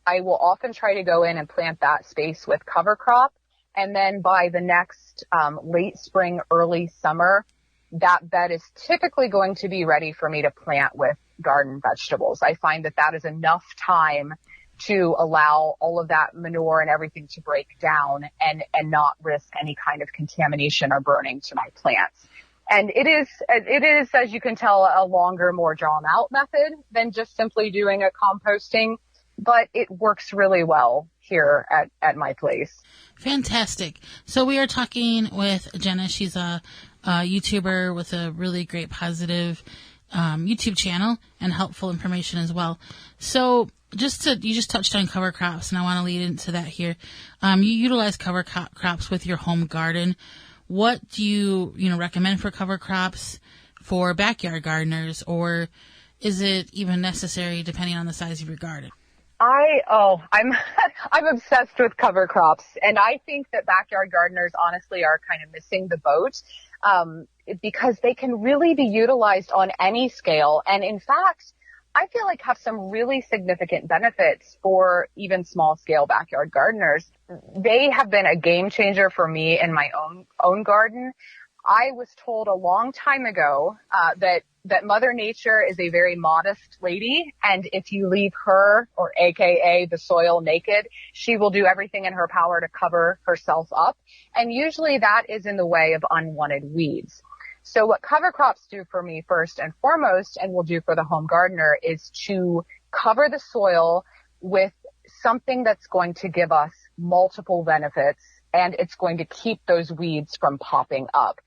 Speaker 5: I will often try to go in and plant that space with cover crop. And then by the next late spring, early summer, that bed is typically going to be ready for me to plant with garden vegetables. I find that is enough time to allow all of that manure and everything to break down and not risk any kind of contamination or burning to my plants. And it is, as you can tell, a longer, more drawn out method than just simply doing a composting, but it works really well here at my place.
Speaker 4: Fantastic. So we are talking with Jenna. She's a YouTuber with a really great positive YouTube channel and helpful information as well. So you just touched on cover crops, and I want to lead into that here. You utilize cover crops with your home garden. What do you recommend for cover crops for backyard gardeners, or is it even necessary depending on the size of your garden?
Speaker 5: I'm obsessed with cover crops, and I think that backyard gardeners honestly are kind of missing the boat, because they can really be utilized on any scale. And in fact, I feel like have some really significant benefits for even small scale backyard gardeners. They have been a game changer for me in my own garden. I was told a long time ago, that Mother Nature is a very modest lady, and if you leave her, or AKA the soil, naked, she will do everything in her power to cover herself up. And usually that is in the way of unwanted weeds. So what cover crops do for me first and foremost, and will do for the home gardener, is to cover the soil with something that's going to give us multiple benefits, and it's going to keep those weeds from popping up.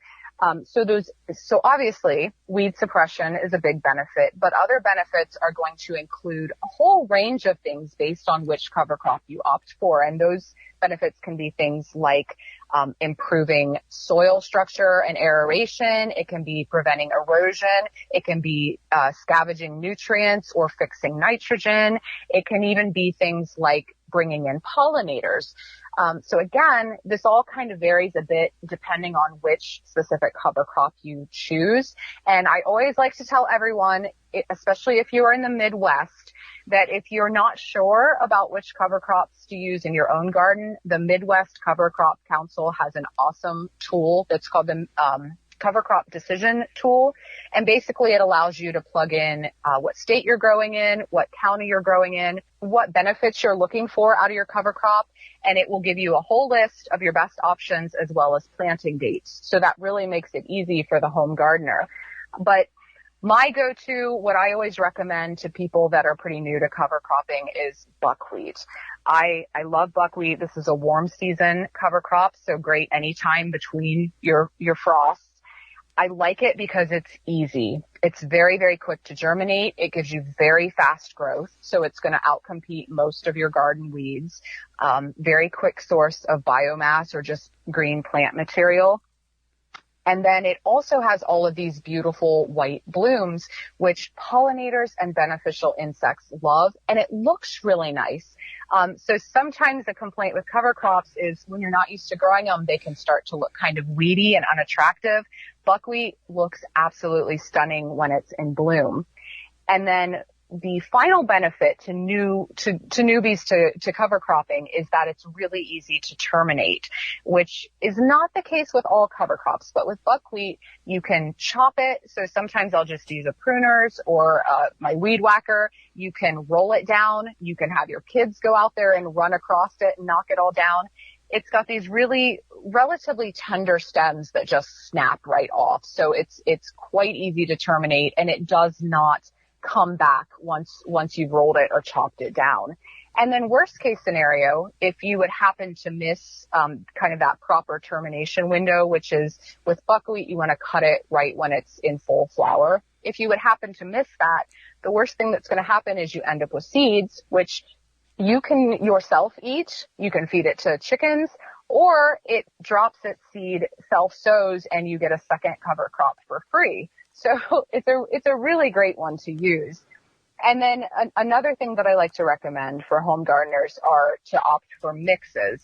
Speaker 5: So obviously weed suppression is a big benefit, but other benefits are going to include a whole range of things based on which cover crop you opt for. And those benefits can be things like improving soil structure and aeration. It can be preventing erosion. It can be scavenging nutrients or fixing nitrogen. It can even be things like bringing in pollinators. So again, this all kind of varies a bit depending on which specific cover crop you choose. And I always like to tell everyone, especially if you are in the Midwest, that if you're not sure about which cover crops to use in your own garden, the Midwest Cover Crop Council has an awesome tool that's called the Cover Crop Decision Tool. And basically it allows you to plug in what state you're growing in, what county you're growing in, what benefits you're looking for out of your cover crop, and it will give you a whole list of your best options as well as planting dates. So that really makes it easy for the home gardener. But my go-to, what I always recommend to people that are pretty new to cover cropping, is buckwheat. I love buckwheat. This is a warm season cover crop, so great anytime between your frosts. I like it because it's easy. It's very, very quick to germinate. It gives you very fast growth, so it's going to outcompete most of your garden weeds. Very quick source of biomass or just green plant material. And then it also has all of these beautiful white blooms, which pollinators and beneficial insects love, and it looks really nice. So sometimes the complaint with cover crops is when you're not used to growing them, they can start to look kind of weedy and unattractive. Buckwheat looks absolutely stunning when it's in bloom. And then the final benefit to newbies to cover cropping is that it's really easy to terminate, which is not the case with all cover crops. But with buckwheat, you can chop it. So sometimes I'll just use a pruners or my weed whacker. You can roll it down. You can have your kids go out there and run across it and knock it all down. It's got these really relatively tender stems that just snap right off. So it's quite easy to terminate, and it does not come back once you've rolled it or chopped it down. And then worst case scenario, if you would happen to miss kind of that proper termination window, which is with buckwheat, you want to cut it right when it's in full flower. If you would happen to miss that, the worst thing that's going to happen is you end up with seeds, which you can yourself eat. You can feed it to chickens, or it drops its seed, self-sows, and you get a second cover crop for free. So it's a really great one to use. And then another thing that I like to recommend for home gardeners are to opt for mixes.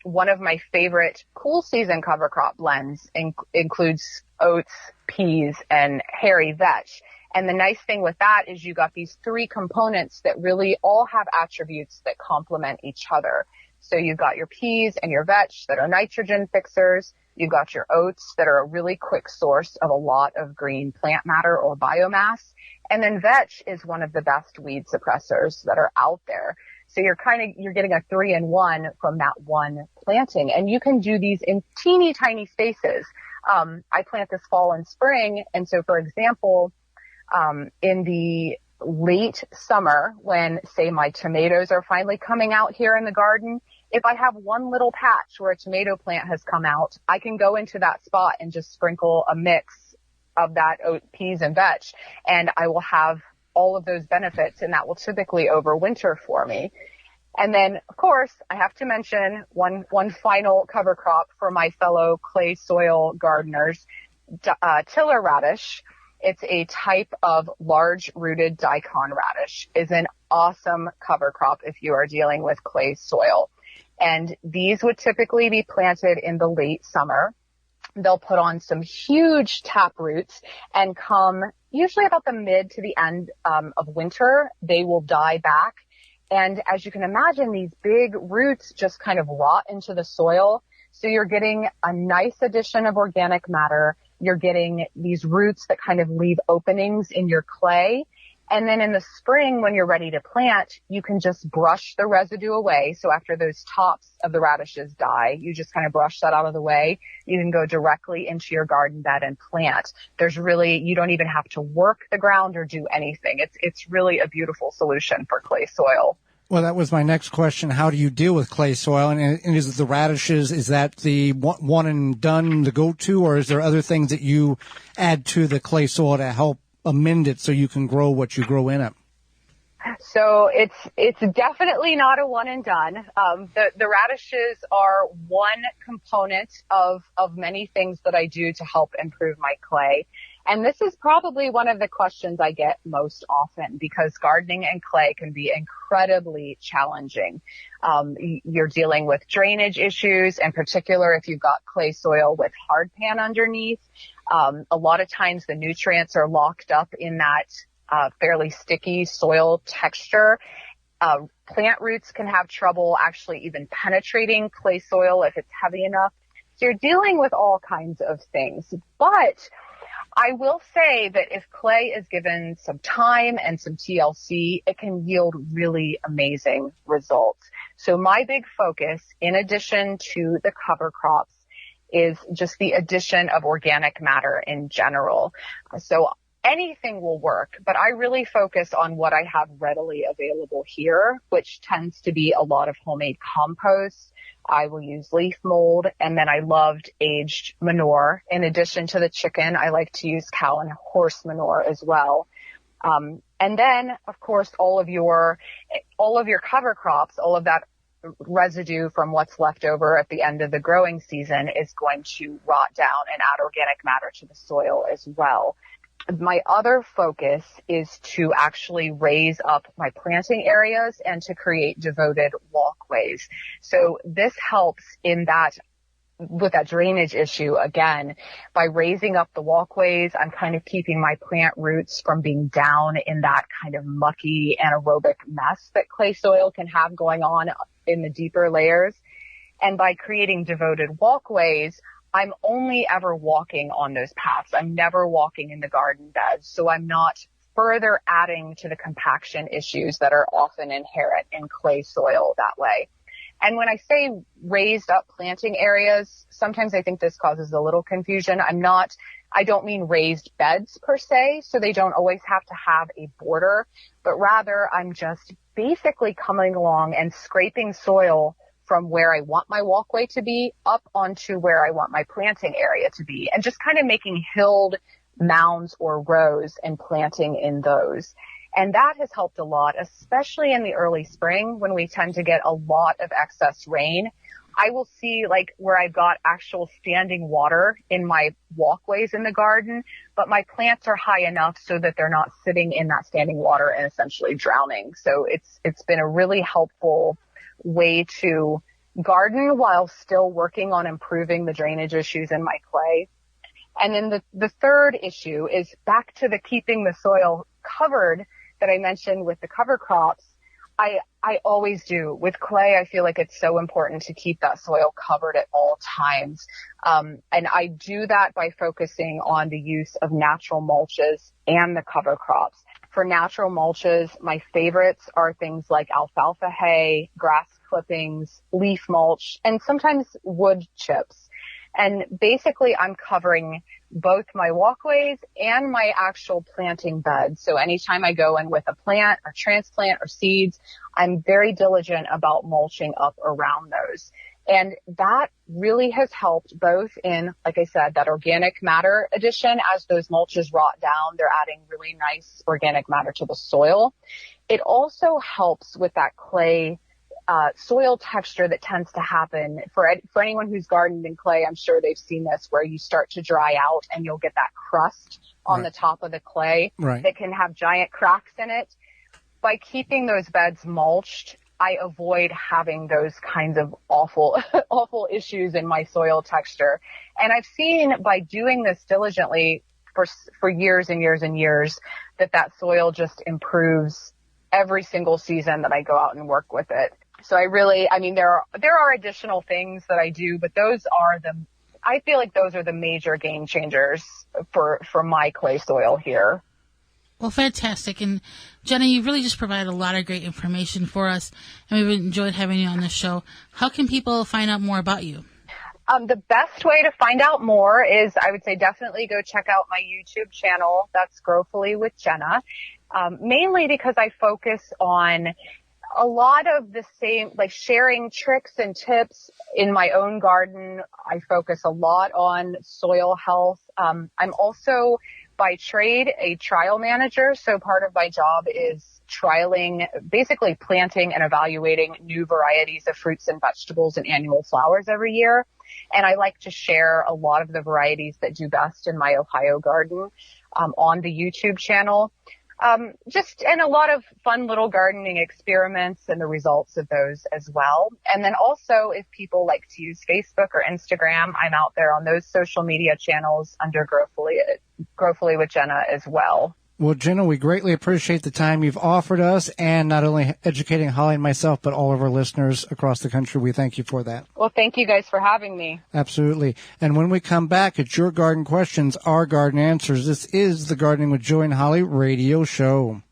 Speaker 5: One of my favorite cool season cover crop blends includes oats, peas, and hairy vetch. And the nice thing with that is you got these three components that really all have attributes that complement each other. So you've got your peas and your vetch that are nitrogen fixers. You've got your oats that are a really quick source of a lot of green plant matter or biomass. And then vetch is one of the best weed suppressors that are out there. So you're getting a 3-in-1 from that one planting. And you can do these in teeny tiny spaces. I plant this fall and spring. And so for example, in the late summer when, say, my tomatoes are finally coming out here in the garden, if I have one little patch where a tomato plant has come out, I can go into that spot and just sprinkle a mix of that oat, peas, and vetch, and I will have all of those benefits, and that will typically overwinter for me. And then, of course, I have to mention one final cover crop for my fellow clay soil gardeners, tiller radish. It's a type of large-rooted daikon radish. Is an awesome cover crop if you are dealing with clay soil. And these would typically be planted in the late summer. They'll put on some huge tap roots, and come usually about the mid to the end of winter, they will die back. And as you can imagine, these big roots just kind of rot into the soil. So you're getting a nice addition of organic matter. You're getting these roots that kind of leave openings in your clay. And then in the spring, when you're ready to plant, you can just brush the residue away. So after those tops of the radishes die, you just kind of brush that out of the way. You can go directly into your garden bed and plant. You don't even have to work the ground or do anything. It's really a beautiful solution for clay soil.
Speaker 2: Well, that was my next question. How do you deal with clay soil? And is it the radishes, is that the one and done, the go-to, or is there other things that you add to the clay soil to help amend it so you can grow what you grow in it?
Speaker 5: So it's definitely not a one and done. The radishes are one component of many things that I do to help improve my clay. And this is probably one of the questions I get most often, because gardening and clay can be incredibly challenging. You're dealing with drainage issues, in particular if you've got clay soil with hardpan underneath. A lot of times the nutrients are locked up in that fairly sticky soil texture. Plant roots can have trouble actually even penetrating clay soil if it's heavy enough. So you're dealing with all kinds of things. But I will say that if clay is given some time and some TLC, it can yield really amazing results. So my big focus, in addition to the cover crops, is just the addition of organic matter in general. So anything will work, but I really focus on what I have readily available here, which tends to be a lot of homemade compost, I will use leaf mold, and then I loved aged manure. In addition to the chicken, I like to use cow and horse manure as well. And then, of course, all of your cover crops, all of that residue from what's left over at the end of the growing season is going to rot down and add organic matter to the soil as well. My other focus is to actually raise up my planting areas and to create devoted walkways. So this helps in that, with that drainage issue again, by raising up the walkways, I'm kind of keeping my plant roots from being down in that kind of mucky anaerobic mess that clay soil can have going on in the deeper layers. And by creating devoted walkways, I'm only ever walking on those paths. I'm never walking in the garden beds. So I'm not further adding to the compaction issues that are often inherent in clay soil that way. And when I say raised up planting areas, sometimes I think this causes a little confusion. I don't mean raised beds per se, so they don't always have to have a border, but rather I'm just basically coming along and scraping soil from where I want my walkway to be up onto where I want my planting area to be, and just kind of making hilled mounds or rows and planting in those. And that has helped a lot, especially in the early spring when we tend to get a lot of excess rain. I will see like where I've got actual standing water in my walkways in the garden, but my plants are high enough so that they're not sitting in that standing water and essentially drowning. So it's been a really helpful way to garden while still working on improving the drainage issues in my clay. And then the third issue is back to the keeping the soil covered that I mentioned with the cover crops. I always do. With clay, I feel like it's so important to keep that soil covered at all times. And I do that by focusing on the use of natural mulches and the cover crops. For natural mulches, my favorites are things like alfalfa hay, grass clippings, leaf mulch, and sometimes wood chips. And basically, I'm covering both my walkways and my actual planting beds. So anytime I go in with a plant or transplant or seeds, I'm very diligent about mulching up around those. And that really has helped both in, like I said, that organic matter addition. As those mulches rot down, they're adding really nice organic matter to the soil. It also helps with that clay soil texture that tends to happen for anyone who's gardened in clay. I'm sure they've seen this, where you start to dry out and you'll get that crust on the top of the clay that can have giant cracks in it. By keeping those beds mulched, I avoid having those kinds of awful issues in my soil texture. And I've seen by doing this diligently for years and years and years that soil just improves every single season that I go out and work with it. So there are additional things that I do, but I feel like those are the major game changers for my clay soil here.
Speaker 4: Well, fantastic. And Jenna, you've really just provided a lot of great information for us, and we've enjoyed having you on the show. How can people find out more about you?
Speaker 5: The best way to find out more is, I would say, definitely go check out my YouTube channel. That's Growfully with Jenna, mainly because I focus on a lot of the same, like sharing tricks and tips in my own garden. I focus a lot on soil health. I'm also by trade a trial manager. So part of my job is trialing, basically planting and evaluating new varieties of fruits and vegetables and annual flowers every year. And I like to share a lot of the varieties that do best in my Ohio garden on the YouTube channel. And a lot of fun little gardening experiments and the results of those as well. And then also, if people like to use Facebook or Instagram, I'm out there on those social media channels under Growfully with Jenna as well.
Speaker 2: Well, Jenna, we greatly appreciate the time you've offered us, and not only educating Holly and myself, but all of our listeners across the country. We thank you for that.
Speaker 5: Well, thank you guys for having me.
Speaker 2: Absolutely. And when we come back, it's your garden questions, our garden answers. This is the Gardening with Joy and Holly radio show.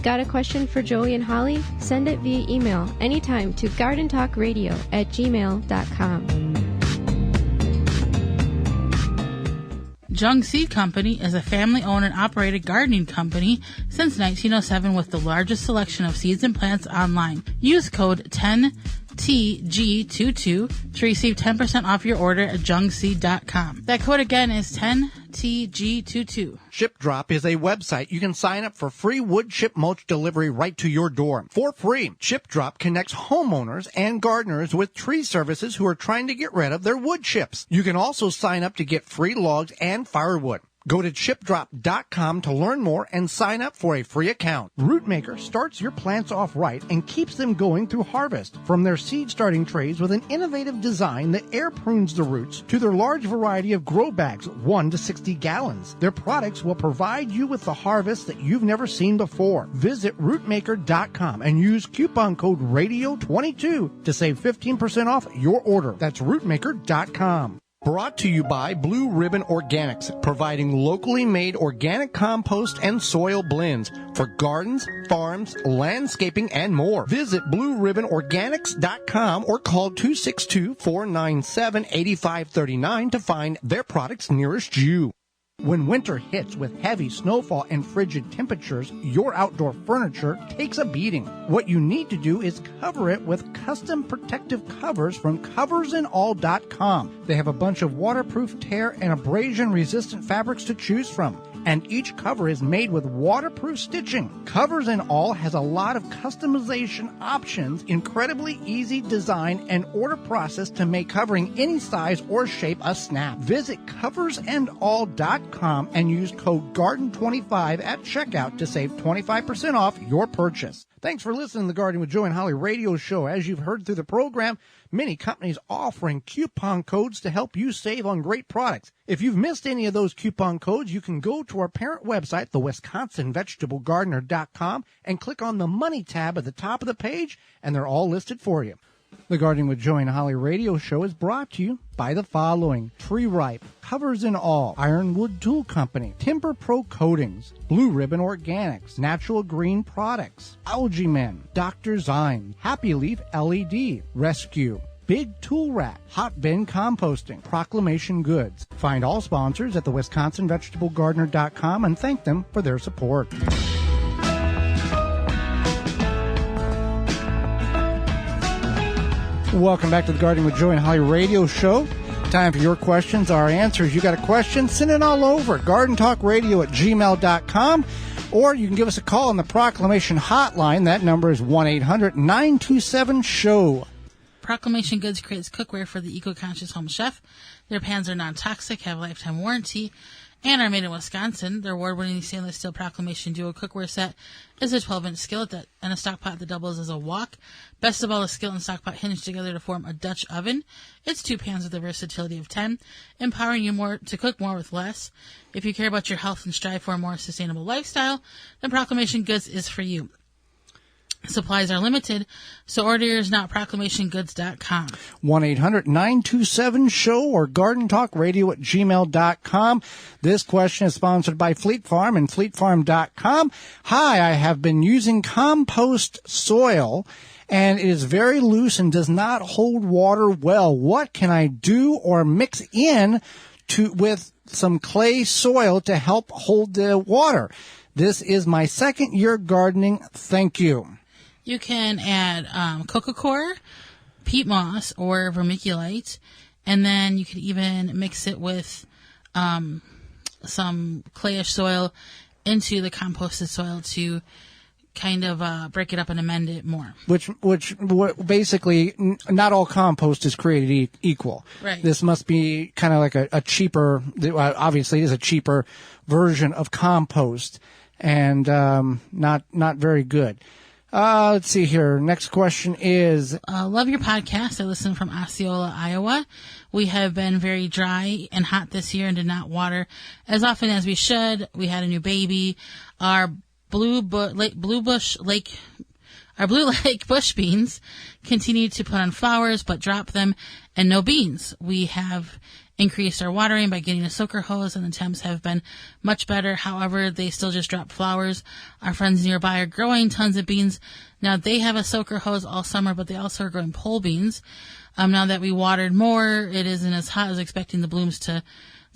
Speaker 3: Got a question for Joey and Holly? Send it via email anytime to gardentalkradio@gmail.com.
Speaker 4: Jung Seed Company is a family-owned and operated gardening company since 1907 with the largest selection of seeds and plants online. Use code 10TG22 to receive 10% off your order at jungseed.com. That code again is 10TG22.
Speaker 2: ShipDrop is a website you can sign up for free wood chip mulch delivery right to your door for free. ShipDrop connects homeowners and gardeners with tree services who are trying to get rid of their wood chips. You can also sign up to get free logs and firewood. Go to chipdrop.com to learn more and sign up for a free account. Rootmaker starts your plants off right and keeps them going through harvest. From their seed starting trays with an innovative design that air prunes the roots to their large variety of grow bags, 1 to 60 gallons. Their products will provide you with the harvest that you've never seen before. Visit rootmaker.com and use coupon code RADIO22 to save 15% off your order. That's rootmaker.com. Brought to you by Blue Ribbon Organics, providing locally made organic compost and soil blends for gardens, farms, landscaping, and more. Visit BlueRibbonOrganics.com or call 262-497-8539 to find their products nearest you. When winter hits with heavy snowfall and frigid temperatures, your outdoor furniture takes a beating. What you need to do is cover it with custom protective covers from CoversandAll.com. They have a bunch of waterproof, tear, and abrasion-resistant fabrics to choose from. And each cover is made with waterproof stitching. Covers and All has a lot of customization options, incredibly easy design and order process to make covering any size or shape a snap. Visit coversandall.com and use code GARDEN25 at checkout to save 25% off your purchase. Thanks for listening to the Gardening with Joe and Holly radio show. As you've heard through the program, many companies offering coupon codes to help you save on great products. If you've missed any of those coupon codes, you can go to our parent website, thewisconsinvegetablegardener.com, and click on the Money tab at the top of the page, and they're all listed for you. The Gardening with Joe and Holly radio show is brought to you by the following: Tree Ripe, Covers and All, Ironwood Tool Company, Timber Pro Coatings, Blue Ribbon Organics, Natural Green Products, Algae Men, Dr. Zyme, Happy Leaf LED, Rescue, Big Tool Rack, Hot Bin Composting, Proclamation Goods. Find all sponsors at thewisconsinvegetablegardener.com and thank them for their support. Welcome back to the Gardening with Joe and Holly radio show. Time for your questions, our answers. You got a question? Send it all over. GardenTalkRadio@gmail.com. Or you can give us a call on the Proclamation hotline. That number is 1-800-927-SHOW.
Speaker 4: Proclamation Goods creates cookware for the eco-conscious home chef. Their pans are non-toxic, have a lifetime warranty, and are made in Wisconsin. Their award-winning stainless steel Proclamation Duo cookware set is a 12-inch skillet and a stock pot that doubles as a wok. Best of all, the skillet and stock pot hinge together to form a Dutch oven. It's 2 pans with the versatility of 10, empowering you more to cook more with less. If you care about your health and strive for a more sustainable lifestyle, then Proclamation Goods is for you. Supplies are limited, so order yours now at proclamationgoods.com.
Speaker 2: 1-800-927-SHOW or gardentalkradio@gmail.com. This question is sponsored by Fleet Farm and fleetfarm.com. Hi, I have been using compost soil, and it is very loose and does not hold water well. What can I do or mix in with some clay soil to help hold the water? This is my second year gardening. Thank you.
Speaker 4: You can add coco-coir, peat moss, or vermiculite, and then you could even mix it with some clayish soil into the composted soil to kind of break it up and amend it more. Which
Speaker 2: basically, not all compost is created equal.
Speaker 4: Right.
Speaker 2: This must be kind of like a cheaper, obviously it is a cheaper version of compost, and not very good. Let's see here. Next question is...
Speaker 4: love your podcast. I listen from Osceola, Iowa. We have been very dry and hot this year and did not water as often as we should. We had a new baby. Our blue lake bush beans continued to put on flowers but drop them and no beans. We have increased our watering by getting a soaker hose, and the temps have been much better. However, they still just drop flowers. Our friends nearby are growing tons of beans. Now, they have a soaker hose all summer, but they also are growing pole beans. Now that we watered more, it isn't as hot as expecting the blooms to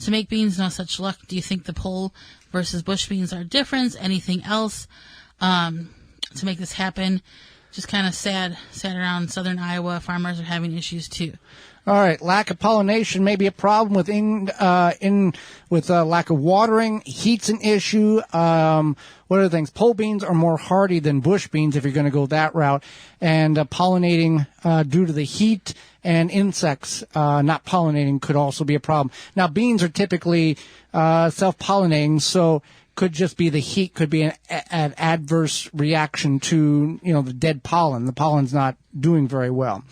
Speaker 4: make beans. No such luck. Do you think the pole versus bush beans are different? Anything else to make this happen? Just kind of sad around southern Iowa. Farmers are having issues too.
Speaker 2: All right, lack of pollination may be a problem with lack of watering. Heat's an issue. What are the things? Pole beans are more hardy than bush beans if you're going to go that route. And pollinating due to the heat and insects not pollinating could also be a problem. Now, beans are typically self-pollinating, so could just be the heat, could be an adverse reaction to, the dead pollen. The pollen's not doing very well.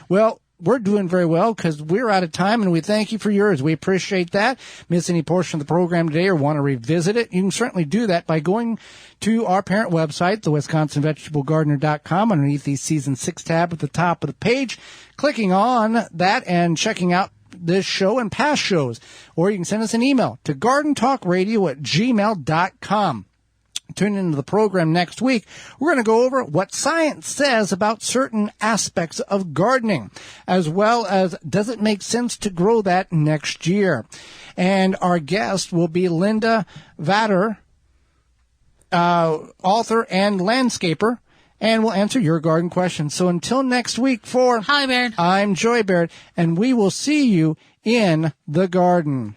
Speaker 2: Well, we're doing very well because we're out of time, and we thank you for yours. We appreciate that. Miss any portion of the program today or want to revisit it, you can certainly do that by going to our parent website, the WisconsinVegetableGardener.com, underneath the Season 6 tab at the top of the page, clicking on that and checking out this show and past shows. Or you can send us an email to gardentalkradio@gmail.com. Tune into the program next week. We're going to go over what science says about certain aspects of gardening, as well as does it make sense to grow that next year. And our guest will be Linda Vatter, author and landscaper, and we'll answer your garden questions. So until next week, for
Speaker 4: Holly Baird,
Speaker 2: I'm Joy Baird, and we will see you in the garden.